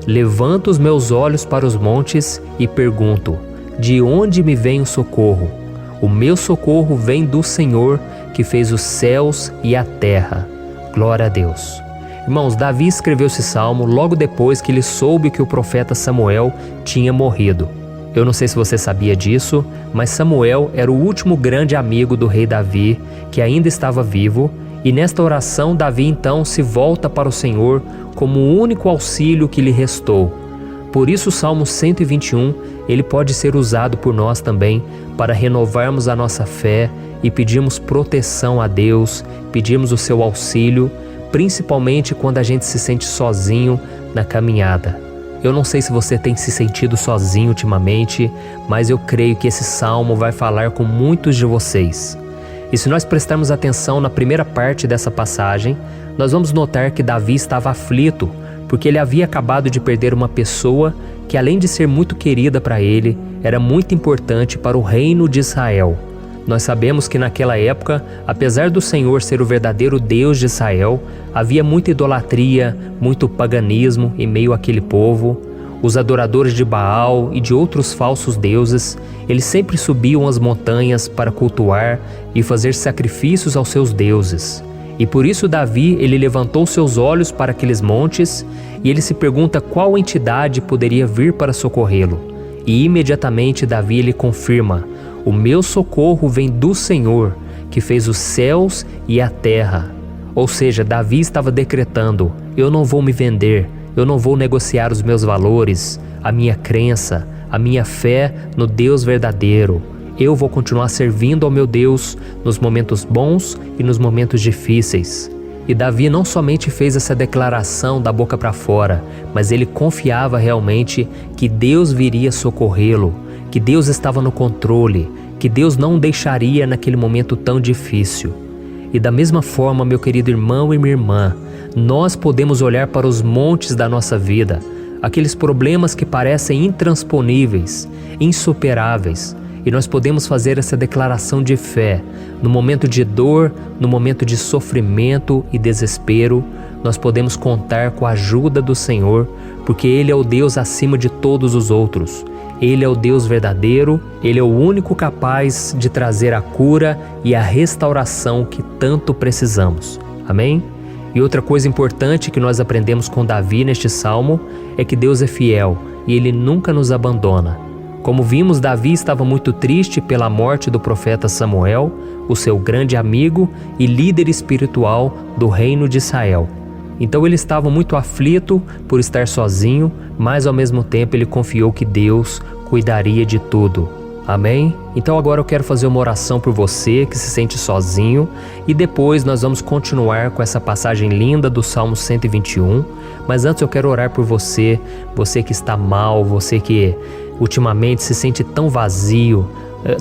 Levanto os meus olhos para os montes e pergunto: de onde me vem o socorro? O meu socorro vem do Senhor, que fez os céus e a terra. Glória a Deus. Irmãos, Davi escreveu esse salmo logo depois que ele soube que o profeta Samuel tinha morrido. Eu não sei se você sabia disso, mas Samuel era o último grande amigo do rei Davi, que ainda estava vivo, e nesta oração Davi então se volta para o Senhor como o único auxílio que lhe restou. Por isso o Salmo 121, ele pode ser usado por nós também para renovarmos a nossa fé e pedirmos proteção a Deus, pedirmos o seu auxílio, principalmente quando a gente se sente sozinho na caminhada. Eu não sei se você tem se sentido sozinho ultimamente, mas eu creio que esse salmo vai falar com muitos de vocês. E se nós prestarmos atenção na primeira parte dessa passagem, nós vamos notar que Davi estava aflito, porque ele havia acabado de perder uma pessoa que, além de ser muito querida para ele, era muito importante para o reino de Israel. Nós sabemos que naquela época, apesar do Senhor ser o verdadeiro Deus de Israel, havia muita idolatria, muito paganismo em meio àquele povo. Os adoradores de Baal e de outros falsos deuses, eles sempre subiam as montanhas para cultuar e fazer sacrifícios aos seus deuses. E por isso Davi, ele levantou seus olhos para aqueles montes e ele se pergunta qual entidade poderia vir para socorrê-lo. E imediatamente Davi, ele confirma: o meu socorro vem do Senhor, que fez os céus e a terra. Ou seja, Davi estava decretando: eu não vou me vender, eu não vou negociar os meus valores, a minha crença, a minha fé no Deus verdadeiro. Eu vou continuar servindo ao meu Deus nos momentos bons e nos momentos difíceis. E Davi não somente fez essa declaração da boca para fora, mas ele confiava realmente que Deus viria socorrê-lo, que Deus estava no controle, que Deus não o deixaria naquele momento tão difícil. E da mesma forma, meu querido irmão e minha irmã, nós podemos olhar para os montes da nossa vida, aqueles problemas que parecem intransponíveis, insuperáveis, e nós podemos fazer essa declaração de fé. No momento de dor, no momento de sofrimento e desespero, nós podemos contar com a ajuda do Senhor, porque Ele é o Deus acima de todos os outros. Ele é o Deus verdadeiro, Ele é o único capaz de trazer a cura e a restauração que tanto precisamos. Amém? E outra coisa importante que nós aprendemos com Davi neste salmo é que Deus é fiel e Ele nunca nos abandona. Como vimos, Davi estava muito triste pela morte do profeta Samuel, o seu grande amigo e líder espiritual do reino de Israel. Então ele estava muito aflito por estar sozinho, mas ao mesmo tempo ele confiou que Deus cuidaria de tudo. Amém? Então agora eu quero fazer uma oração por você que se sente sozinho e depois nós vamos continuar com essa passagem linda do Salmo 121. Mas antes eu quero orar por você, você que está mal, você que ultimamente se sente tão vazio,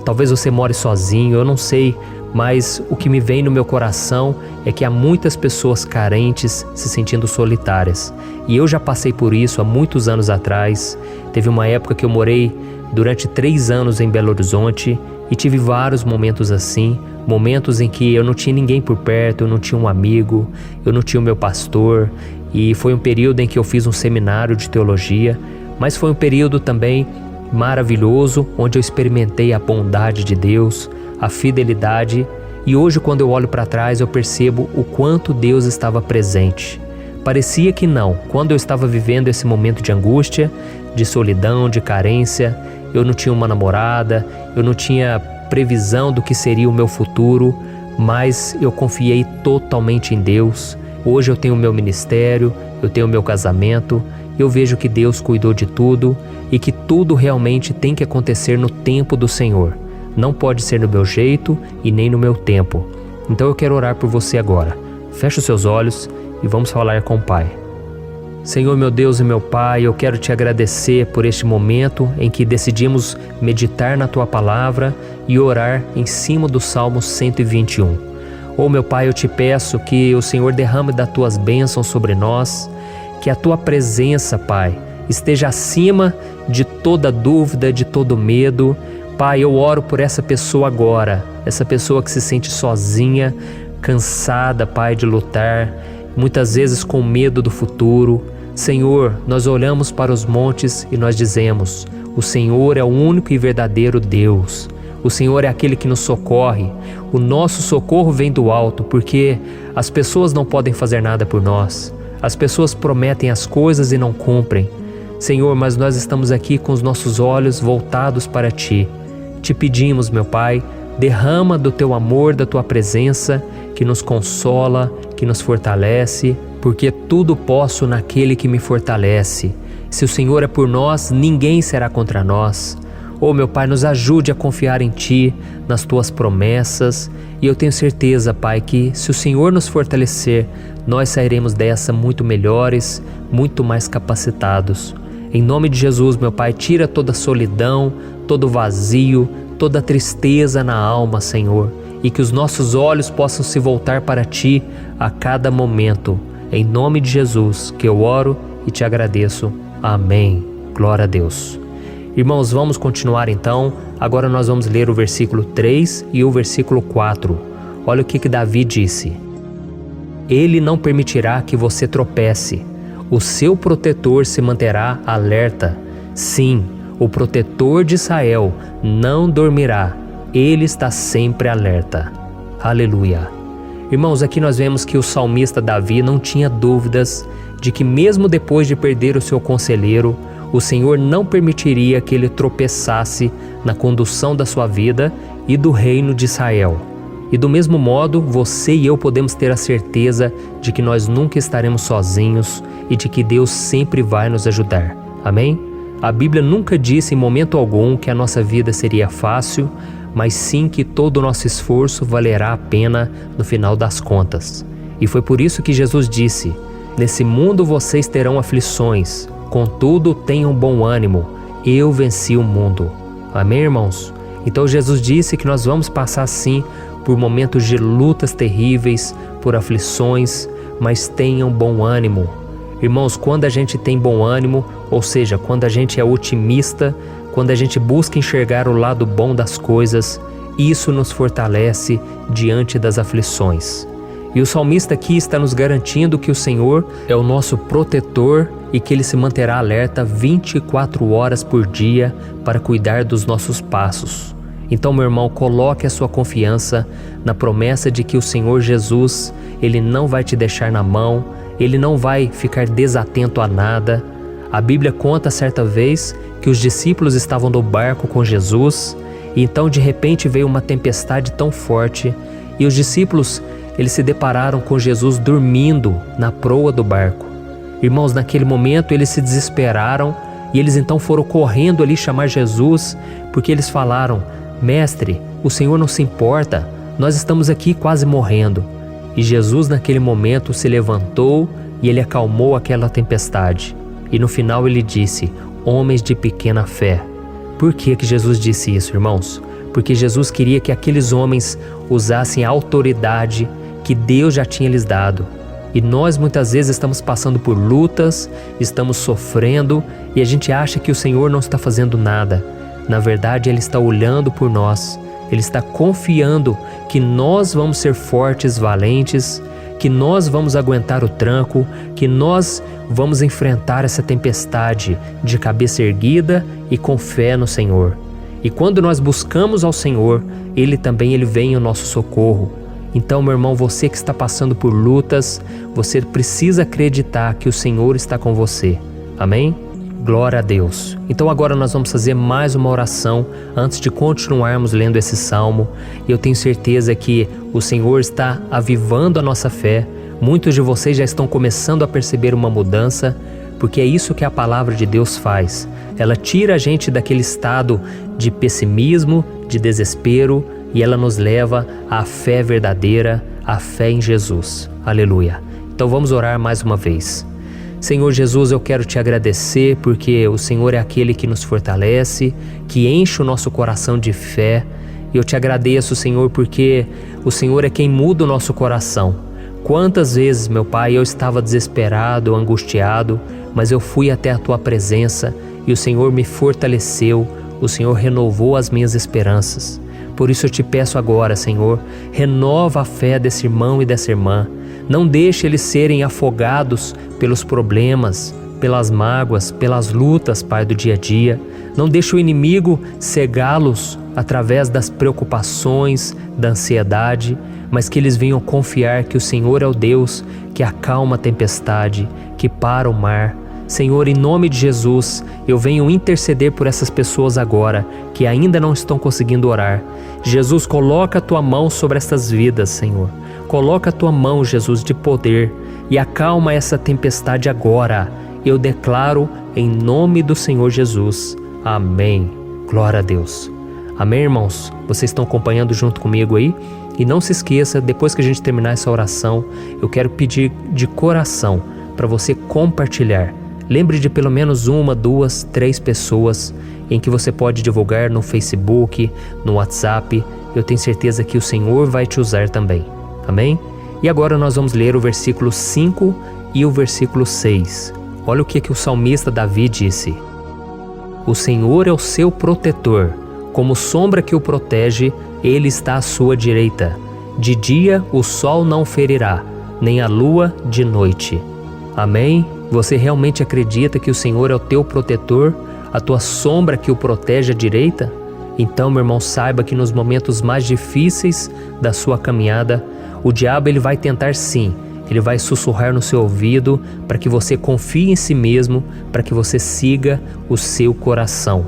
talvez você more sozinho, eu não sei, mas o que me vem no meu coração é que há muitas pessoas carentes se sentindo solitárias. E eu já passei por isso há muitos anos atrás. Teve uma época que eu morei durante 3 anos em Belo Horizonte e tive vários momentos assim, momentos em que eu não tinha ninguém por perto, eu não tinha um amigo, eu não tinha o meu pastor, e foi um período em que eu fiz um seminário de teologia, mas foi um período também maravilhoso, onde eu experimentei a bondade de Deus, a fidelidade, e hoje quando eu olho para trás eu percebo o quanto Deus estava presente. Parecia que não, quando eu estava vivendo esse momento de angústia, de solidão, de carência, eu não tinha uma namorada, eu não tinha previsão do que seria o meu futuro, mas eu confiei totalmente em Deus. Hoje eu tenho o meu ministério, eu tenho o meu casamento, eu vejo que Deus cuidou de tudo e que tudo realmente tem que acontecer no tempo do Senhor. Não pode ser no meu jeito e nem no meu tempo. Então eu quero orar por você agora. Feche os seus olhos e vamos falar com o Pai. Senhor, meu Deus e meu Pai, eu quero te agradecer por este momento em que decidimos meditar na Tua Palavra e orar em cima do Salmo 121. Oh, meu Pai, eu te peço que o Senhor derrame das Tuas bênçãos sobre nós, que a Tua presença, Pai, esteja acima de toda dúvida, de todo medo. Pai, eu oro por essa pessoa agora, essa pessoa que se sente sozinha, cansada, Pai, de lutar, muitas vezes com medo do futuro. Senhor, nós olhamos para os montes e nós dizemos: o Senhor é o único e verdadeiro Deus. O Senhor é aquele que nos socorre. O nosso socorro vem do alto, porque as pessoas não podem fazer nada por nós. As pessoas prometem as coisas e não cumprem. Senhor, mas nós estamos aqui com os nossos olhos voltados para Ti. Te pedimos, meu Pai, derrama do Teu amor, da Tua presença, que nos consola, que nos fortalece, porque tudo posso naquele que me fortalece. Se o Senhor é por nós, ninguém será contra nós. Oh, meu Pai, nos ajude a confiar em Ti, nas Tuas promessas, e eu tenho certeza, Pai, que se o Senhor nos fortalecer, nós sairemos dessa muito melhores, muito mais capacitados. Em nome de Jesus, meu Pai, tira toda a solidão, todo o vazio, toda a tristeza na alma, Senhor, e que os nossos olhos possam se voltar para Ti a cada momento. Em nome de Jesus que eu oro e te agradeço. Amém. Glória a Deus. Irmãos, vamos continuar então. Agora nós vamos ler o versículo 3 e o versículo 4. Olha o que Davi disse: Ele não permitirá que você tropece. O seu protetor se manterá alerta. Sim, o protetor de Israel não dormirá. Ele está sempre alerta. Aleluia. Irmãos, aqui nós vemos que o salmista Davi não tinha dúvidas de que mesmo depois de perder o seu conselheiro, o Senhor não permitiria que ele tropeçasse na condução da sua vida e do reino de Israel. E do mesmo modo, você e eu podemos ter a certeza de que nós nunca estaremos sozinhos e de que Deus sempre vai nos ajudar. Amém? A Bíblia nunca disse em momento algum que a nossa vida seria fácil, mas sim que todo o nosso esforço valerá a pena no final das contas. E foi por isso que Jesus disse: Nesse mundo vocês terão aflições, contudo tenham bom ânimo, eu venci o mundo. Amém, irmãos? Então Jesus disse que nós vamos passar sim por momentos de lutas terríveis, por aflições, mas tenham bom ânimo. Irmãos, quando a gente tem bom ânimo, ou seja, quando a gente é otimista, quando a gente busca enxergar o lado bom das coisas, isso nos fortalece diante das aflições. E o salmista aqui está nos garantindo que o Senhor é o nosso protetor e que Ele se manterá alerta 24 horas por dia para cuidar dos nossos passos. Então, meu irmão, coloque a sua confiança na promessa de que o Senhor Jesus, Ele não vai te deixar na mão, Ele não vai ficar desatento a nada. A Bíblia conta certa vez que os discípulos estavam no barco com Jesus E então de repente veio uma tempestade tão forte e os discípulos, eles se depararam com Jesus dormindo na proa do barco. Irmãos, naquele momento eles se desesperaram e eles então foram correndo ali chamar Jesus, porque eles falaram: Mestre, o Senhor não se importa, nós estamos aqui quase morrendo. E Jesus naquele momento se levantou e ele acalmou aquela tempestade. E no final ele disse: homens de pequena fé. Por que Jesus disse isso, irmãos? Porque Jesus queria que aqueles homens usassem a autoridade que Deus já tinha lhes dado. E nós muitas vezes estamos passando por lutas, estamos sofrendo e a gente acha que o Senhor não está fazendo nada. Na verdade, Ele está olhando por nós, Ele está confiando que nós vamos ser fortes, valentes, que nós vamos aguentar o tranco, que nós vamos enfrentar essa tempestade de cabeça erguida e com fé no Senhor. E quando nós buscamos ao Senhor, Ele vem ao nosso socorro. Então, meu irmão, você que está passando por lutas, você precisa acreditar que o Senhor está com você. Amém? Glória a Deus. Então agora nós vamos fazer mais uma oração antes de continuarmos lendo esse salmo. E eu tenho certeza que o Senhor está avivando a nossa fé. Muitos de vocês já estão começando a perceber uma mudança, porque é isso que a palavra de Deus faz. Ela tira a gente daquele estado de pessimismo, de desespero, e ela nos leva à fé verdadeira, à fé em Jesus. Aleluia. Então vamos orar mais uma vez. Senhor Jesus, eu quero te agradecer porque o Senhor é aquele que nos fortalece, que enche o nosso coração de fé. E eu te agradeço, Senhor, porque o Senhor é quem muda o nosso coração. Quantas vezes, meu Pai, eu estava desesperado, angustiado, mas eu fui até a Tua presença e o Senhor me fortaleceu, o Senhor renovou as minhas esperanças. Por isso eu te peço agora, Senhor, renova a fé desse irmão e dessa irmã. Não deixe eles serem afogados pelos problemas, pelas mágoas, pelas lutas, Pai, do dia a dia. Não deixe o inimigo cegá-los através das preocupações, da ansiedade, mas que eles venham confiar que o Senhor é o Deus que acalma a tempestade, que para o mar. Senhor, em nome de Jesus, eu venho interceder por essas pessoas agora que ainda não estão conseguindo orar. Jesus, coloca a Tua mão sobre essas vidas, Senhor. Coloca a Tua mão, Jesus, de poder e acalma essa tempestade agora. Eu declaro em nome do Senhor Jesus. Amém. Glória a Deus. Amém, irmãos? Vocês estão acompanhando junto comigo aí? E não se esqueça, depois que a gente terminar essa oração, eu quero pedir de coração para você compartilhar. Lembre de pelo menos 1, 2, 3 pessoas em que você pode divulgar no Facebook, no WhatsApp. Eu tenho certeza que o Senhor vai te usar também. Amém? E agora nós vamos ler o versículo 5 e o versículo 6. Olha o que o salmista Davi disse. O Senhor é o seu protetor, como sombra que o protege, Ele está à sua direita. De dia o sol não ferirá, nem a lua de noite. Amém? Você realmente acredita que o Senhor é o teu protetor, a tua sombra que o protege à direita? Então, meu irmão, saiba que nos momentos mais difíceis da sua caminhada, o diabo ele vai tentar sim, ele vai sussurrar no seu ouvido para que você confie em si mesmo, para que você siga o seu coração.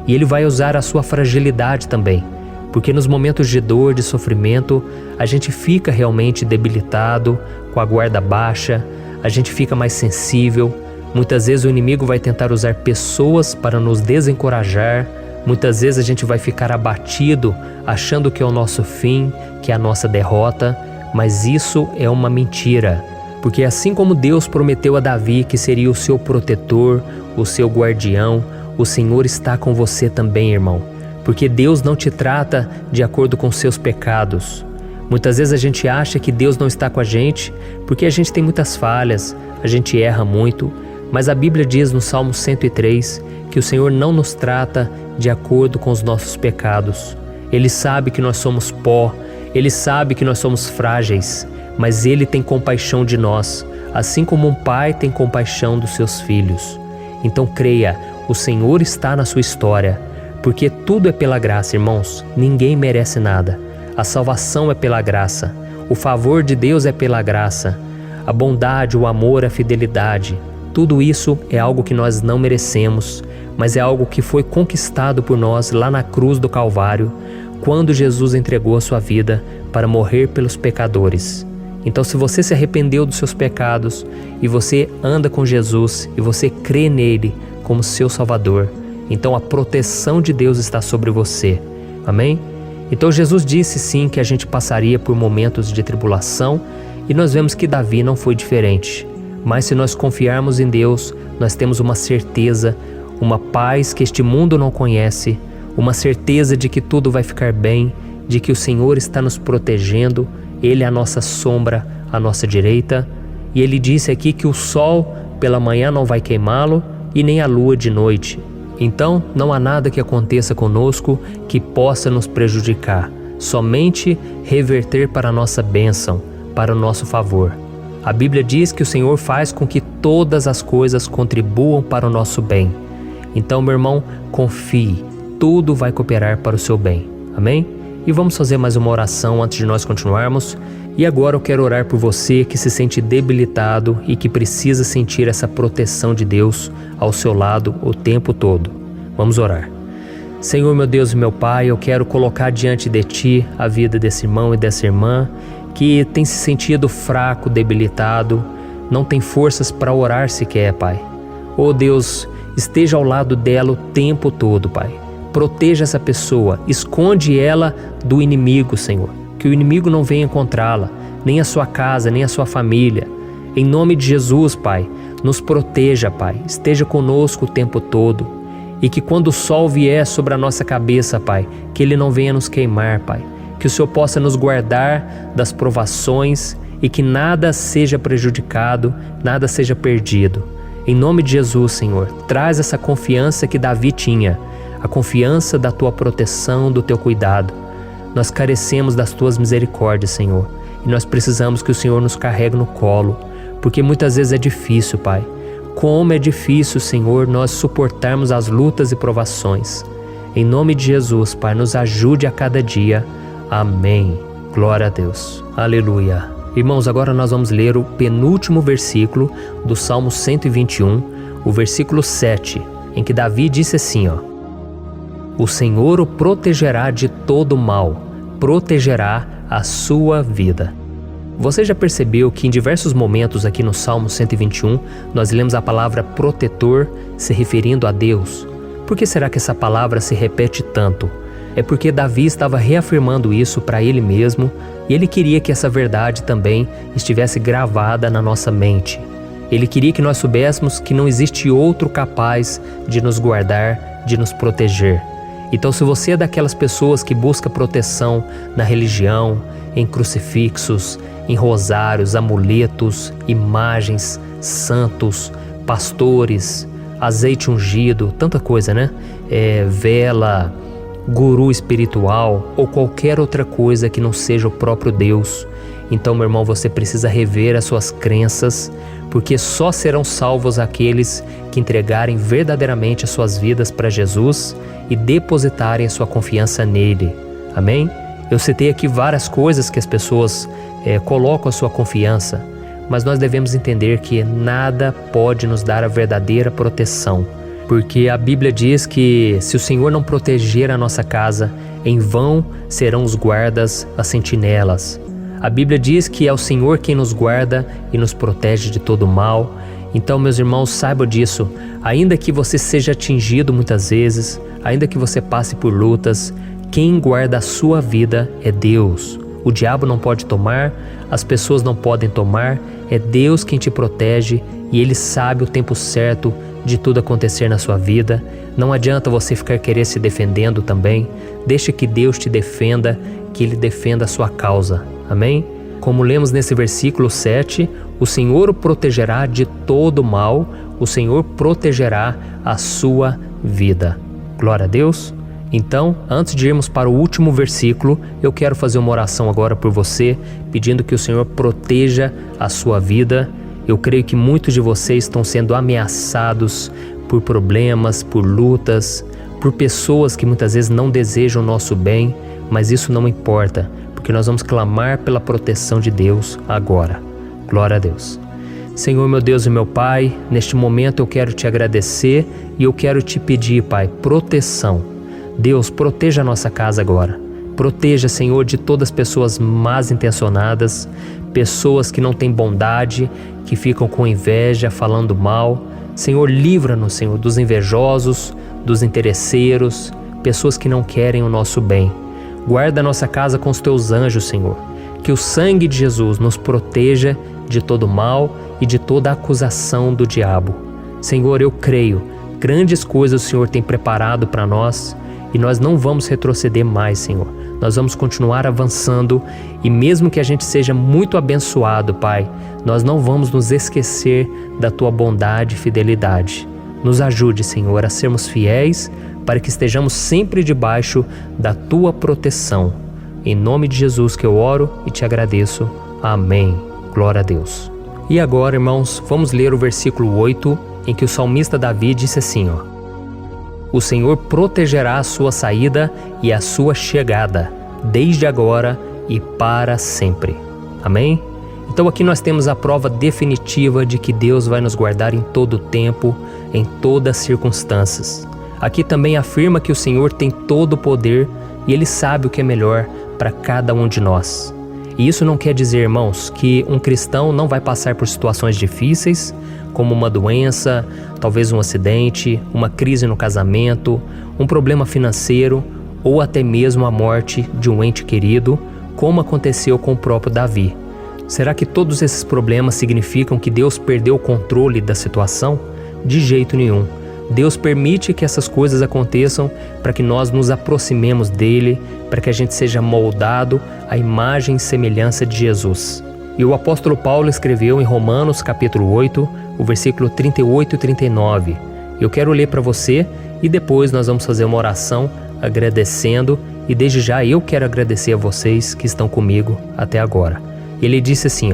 E ele vai usar a sua fragilidade também, porque nos momentos de dor, de sofrimento, a gente fica realmente debilitado, com a guarda baixa, a gente fica mais sensível. Muitas vezes o inimigo vai tentar usar pessoas para nos desencorajar. Muitas vezes a gente vai ficar abatido, achando que é o nosso fim, que é a nossa derrota. Mas isso é uma mentira. Porque assim como Deus prometeu a Davi que seria o seu protetor, o seu guardião, o Senhor está com você também, irmão. Porque Deus não te trata de acordo com seus pecados. Muitas vezes a gente acha que Deus não está com a gente porque a gente tem muitas falhas, a gente erra muito, mas a Bíblia diz no Salmo 103 que o Senhor não nos trata de acordo com os nossos pecados. Ele sabe que nós somos pó, Ele sabe que nós somos frágeis, mas Ele tem compaixão de nós, assim como um pai tem compaixão dos seus filhos. Então creia, o Senhor está na sua história, porque tudo é pela graça, irmãos, ninguém merece nada. A salvação é pela graça, o favor de Deus é pela graça, a bondade, o amor, a fidelidade, tudo isso é algo que nós não merecemos, mas é algo que foi conquistado por nós lá na cruz do Calvário, quando Jesus entregou a sua vida para morrer pelos pecadores. Então, se você se arrependeu dos seus pecados e você anda com Jesus e você crê nele como seu Salvador, então a proteção de Deus está sobre você. Amém? Então Jesus disse sim que a gente passaria por momentos de tribulação e nós vemos que Davi não foi diferente. Mas se nós confiarmos em Deus, nós temos uma certeza, uma paz que este mundo não conhece, uma certeza de que tudo vai ficar bem, de que o Senhor está nos protegendo, Ele é a nossa sombra, à nossa direita. E Ele disse aqui que o sol pela manhã não vai queimá-lo e nem a lua de noite. Então não há nada que aconteça conosco que possa nos prejudicar, somente reverter para a nossa bênção, para o nosso favor. A Bíblia diz que o Senhor faz com que todas as coisas contribuam para o nosso bem. Então, meu irmão, confie, tudo vai cooperar para o seu bem. Amém? E vamos fazer mais uma oração antes de nós continuarmos. E agora eu quero orar por você que se sente debilitado e que precisa sentir essa proteção de Deus ao seu lado o tempo todo. Vamos orar. Senhor, meu Deus e meu Pai, eu quero colocar diante de Ti a vida desse irmão e dessa irmã que tem se sentido fraco, debilitado, não tem forças para orar sequer, Pai. Oh Deus, esteja ao lado dela o tempo todo, Pai. Proteja essa pessoa, esconde ela do inimigo, Senhor. Que o inimigo não venha encontrá-la, nem a sua casa, nem a sua família. Em nome de Jesus, Pai, nos proteja, Pai. Esteja conosco o tempo todo. E que quando o sol vier sobre a nossa cabeça, Pai, que ele não venha nos queimar, Pai. Que o Senhor possa nos guardar das provações e que nada seja prejudicado, nada seja perdido. Em nome de Jesus, Senhor, traz essa confiança que Davi tinha, a confiança da Tua proteção, do Teu cuidado. Nós carecemos das Tuas misericórdias, Senhor, e nós precisamos que o Senhor nos carregue no colo, porque muitas vezes é difícil, Pai. Como é difícil, Senhor, nós suportarmos as lutas e provações. Em nome de Jesus, Pai, nos ajude a cada dia. Amém. Glória a Deus. Aleluia. Irmãos, agora nós vamos ler o penúltimo versículo do Salmo 121, o versículo 7, em que Davi disse assim, ó: O Senhor o protegerá de todo mal, protegerá a sua vida. Você já percebeu que em diversos momentos aqui no Salmo 121, nós lemos a palavra protetor se referindo a Deus? Por que será que essa palavra se repete tanto? É porque Davi estava reafirmando isso para ele mesmo e ele queria que essa verdade também estivesse gravada na nossa mente. Ele queria que nós soubéssemos que não existe outro capaz de nos guardar, de nos proteger. Então, se você é daquelas pessoas que busca proteção na religião, em crucifixos, em rosários, amuletos, imagens, santos, pastores, azeite ungido, tanta coisa, né? Vela, guru espiritual ou qualquer outra coisa que não seja o próprio Deus. Então, meu irmão, você precisa rever as suas crenças, porque só serão salvos aqueles que entregarem verdadeiramente as suas vidas para Jesus e depositarem a sua confiança nele. Amém? Eu citei aqui várias coisas que as pessoas colocam a sua confiança, mas nós devemos entender que nada pode nos dar a verdadeira proteção, porque a Bíblia diz que se o Senhor não proteger a nossa casa, em vão serão os guardas, as sentinelas. A Bíblia diz que é o Senhor quem nos guarda e nos protege de todo mal. Então, meus irmãos, saibam disso. Ainda que você seja atingido muitas vezes, ainda que você passe por lutas, quem guarda a sua vida é Deus. O diabo não pode tomar, as pessoas não podem tomar, é Deus quem te protege e Ele sabe o tempo certo de tudo acontecer na sua vida. Não adianta você ficar querer se defendendo também. Deixa que Deus te defenda, que Ele defenda a sua causa. Amém? Como lemos nesse versículo 7, o Senhor o protegerá de todo mal, o Senhor protegerá a sua vida. Glória a Deus. Então, antes de irmos para o último versículo, eu quero fazer uma oração agora por você, pedindo que o Senhor proteja a sua vida. Eu creio que muitos de vocês estão sendo ameaçados por problemas, por lutas, por pessoas que muitas vezes não desejam o nosso bem, mas isso não importa, porque nós vamos clamar pela proteção de Deus agora. Glória a Deus. Senhor, meu Deus e meu Pai, neste momento eu quero te agradecer e eu quero te pedir, Pai, proteção. Deus, proteja a nossa casa agora. Proteja, Senhor, de todas as pessoas más intencionadas, pessoas que não têm bondade, que ficam com inveja, falando mal. Senhor, livra-nos, Senhor, dos invejosos, dos interesseiros, pessoas que não querem o nosso bem. Guarda a nossa casa com os teus anjos, Senhor. Que o sangue de Jesus nos proteja de todo mal e de toda acusação do diabo. Senhor, eu creio, grandes coisas o Senhor tem preparado para nós e nós não vamos retroceder mais, Senhor. Nós vamos continuar avançando e mesmo que a gente seja muito abençoado, Pai, nós não vamos nos esquecer da Tua bondade e fidelidade. Nos ajude, Senhor, a sermos fiéis para que estejamos sempre debaixo da Tua proteção. Em nome de Jesus que eu oro e te agradeço. Amém. Glória a Deus. E agora, irmãos, vamos ler o versículo 8, em que o salmista Davi disse assim, O Senhor protegerá a sua saída e a sua chegada, desde agora e para sempre. Amém? Então aqui nós temos a prova definitiva de que Deus vai nos guardar em todo o tempo, em todas as circunstâncias. Aqui também afirma que o Senhor tem todo o poder e Ele sabe o que é melhor para cada um de nós. E isso não quer dizer, irmãos, que um cristão não vai passar por situações difíceis, como uma doença, talvez um acidente, uma crise no casamento, um problema financeiro ou até mesmo a morte de um ente querido, como aconteceu com o próprio Davi. Será que todos esses problemas significam que Deus perdeu o controle da situação? De jeito nenhum. Deus permite que essas coisas aconteçam para que nós nos aproximemos dele, para que a gente seja moldado à imagem e semelhança de Jesus. E o apóstolo Paulo escreveu em Romanos capítulo 8, o versículo 38 e 39. Eu quero ler para você e depois nós vamos fazer uma oração agradecendo e desde já eu quero agradecer a vocês que estão comigo até agora. Ele disse assim,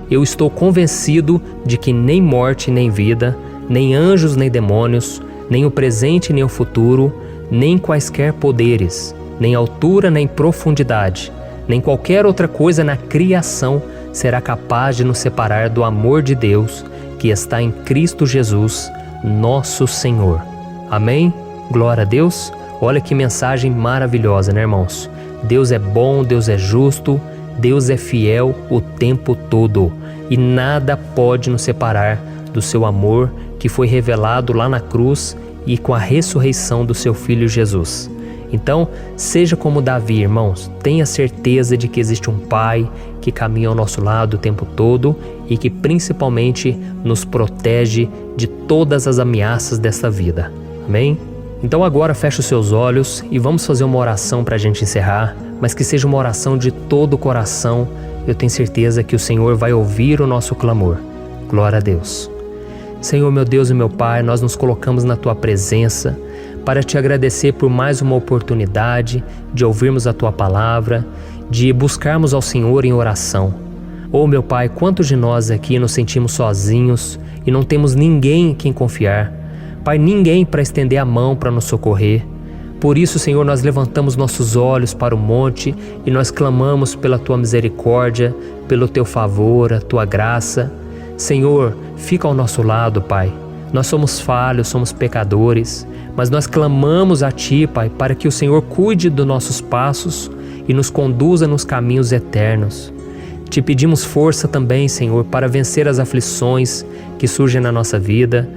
Eu estou convencido de que nem morte nem vida, nem anjos nem demônios, nem o presente nem o futuro, nem quaisquer poderes, nem altura nem profundidade, nem qualquer outra coisa na criação será capaz de nos separar do amor de Deus que está em Cristo Jesus, nosso Senhor. Amém? Glória a Deus. Olha que mensagem maravilhosa, né, irmãos? Deus é bom, Deus é justo, Deus é fiel o tempo todo e nada pode nos separar do seu amor que foi revelado lá na cruz e com a ressurreição do seu Filho Jesus. Então, seja como Davi, irmãos, tenha certeza de que existe um Pai que caminha ao nosso lado o tempo todo e que principalmente nos protege de todas as ameaças desta vida. Amém? Então agora feche os seus olhos e vamos fazer uma oração para a gente encerrar, mas que seja uma oração de todo o coração. Eu tenho certeza que o Senhor vai ouvir o nosso clamor. Glória a Deus. Senhor, meu Deus e meu Pai, nós nos colocamos na Tua presença para Te agradecer por mais uma oportunidade de ouvirmos a Tua palavra, de buscarmos ao Senhor em oração. Oh, meu Pai, quantos de nós aqui nos sentimos sozinhos e não temos ninguém em quem confiar? Pai, ninguém para estender a mão para nos socorrer. Por isso, Senhor, nós levantamos nossos olhos para o monte e nós clamamos pela Tua misericórdia, pelo Teu favor, a Tua graça. Senhor, fica ao nosso lado, Pai. Nós somos falhos, somos pecadores, mas nós clamamos a Ti, Pai, para que o Senhor cuide dos nossos passos e nos conduza nos caminhos eternos. Te pedimos força também, Senhor, para vencer as aflições que surgem na nossa vida,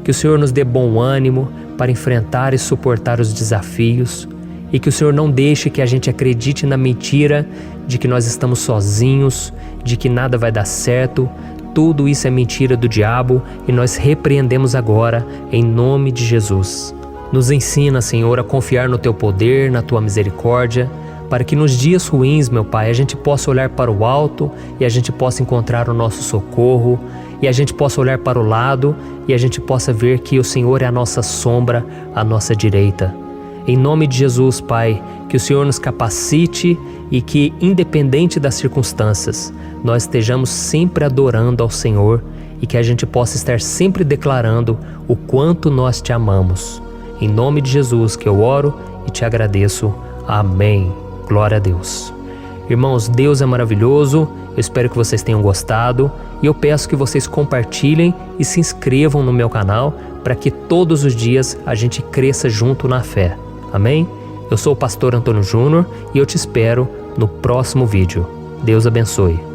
que o Senhor nos dê bom ânimo para enfrentar e suportar os desafios e que o Senhor não deixe que a gente acredite na mentira de que nós estamos sozinhos, de que nada vai dar certo. Tudo isso é mentira do diabo e nós repreendemos agora em nome de Jesus. Nos ensina, Senhor, a confiar no Teu poder, na Tua misericórdia, para que nos dias ruins, meu Pai, a gente possa olhar para o alto e a gente possa encontrar o nosso socorro e a gente possa olhar para o lado e a gente possa ver que o Senhor é a nossa sombra, a nossa direita. Em nome de Jesus, Pai, que o Senhor nos capacite e que, independente das circunstâncias, nós estejamos sempre adorando ao Senhor e que a gente possa estar sempre declarando o quanto nós Te amamos. Em nome de Jesus que eu oro e Te agradeço. Amém. Glória a Deus. Irmãos, Deus é maravilhoso Eu espero que vocês tenham gostado e eu peço que vocês compartilhem e se inscrevam no meu canal para que todos os dias a gente cresça junto na fé. Amém? Eu sou o pastor Antônio Júnior e eu te espero no próximo vídeo. Deus abençoe.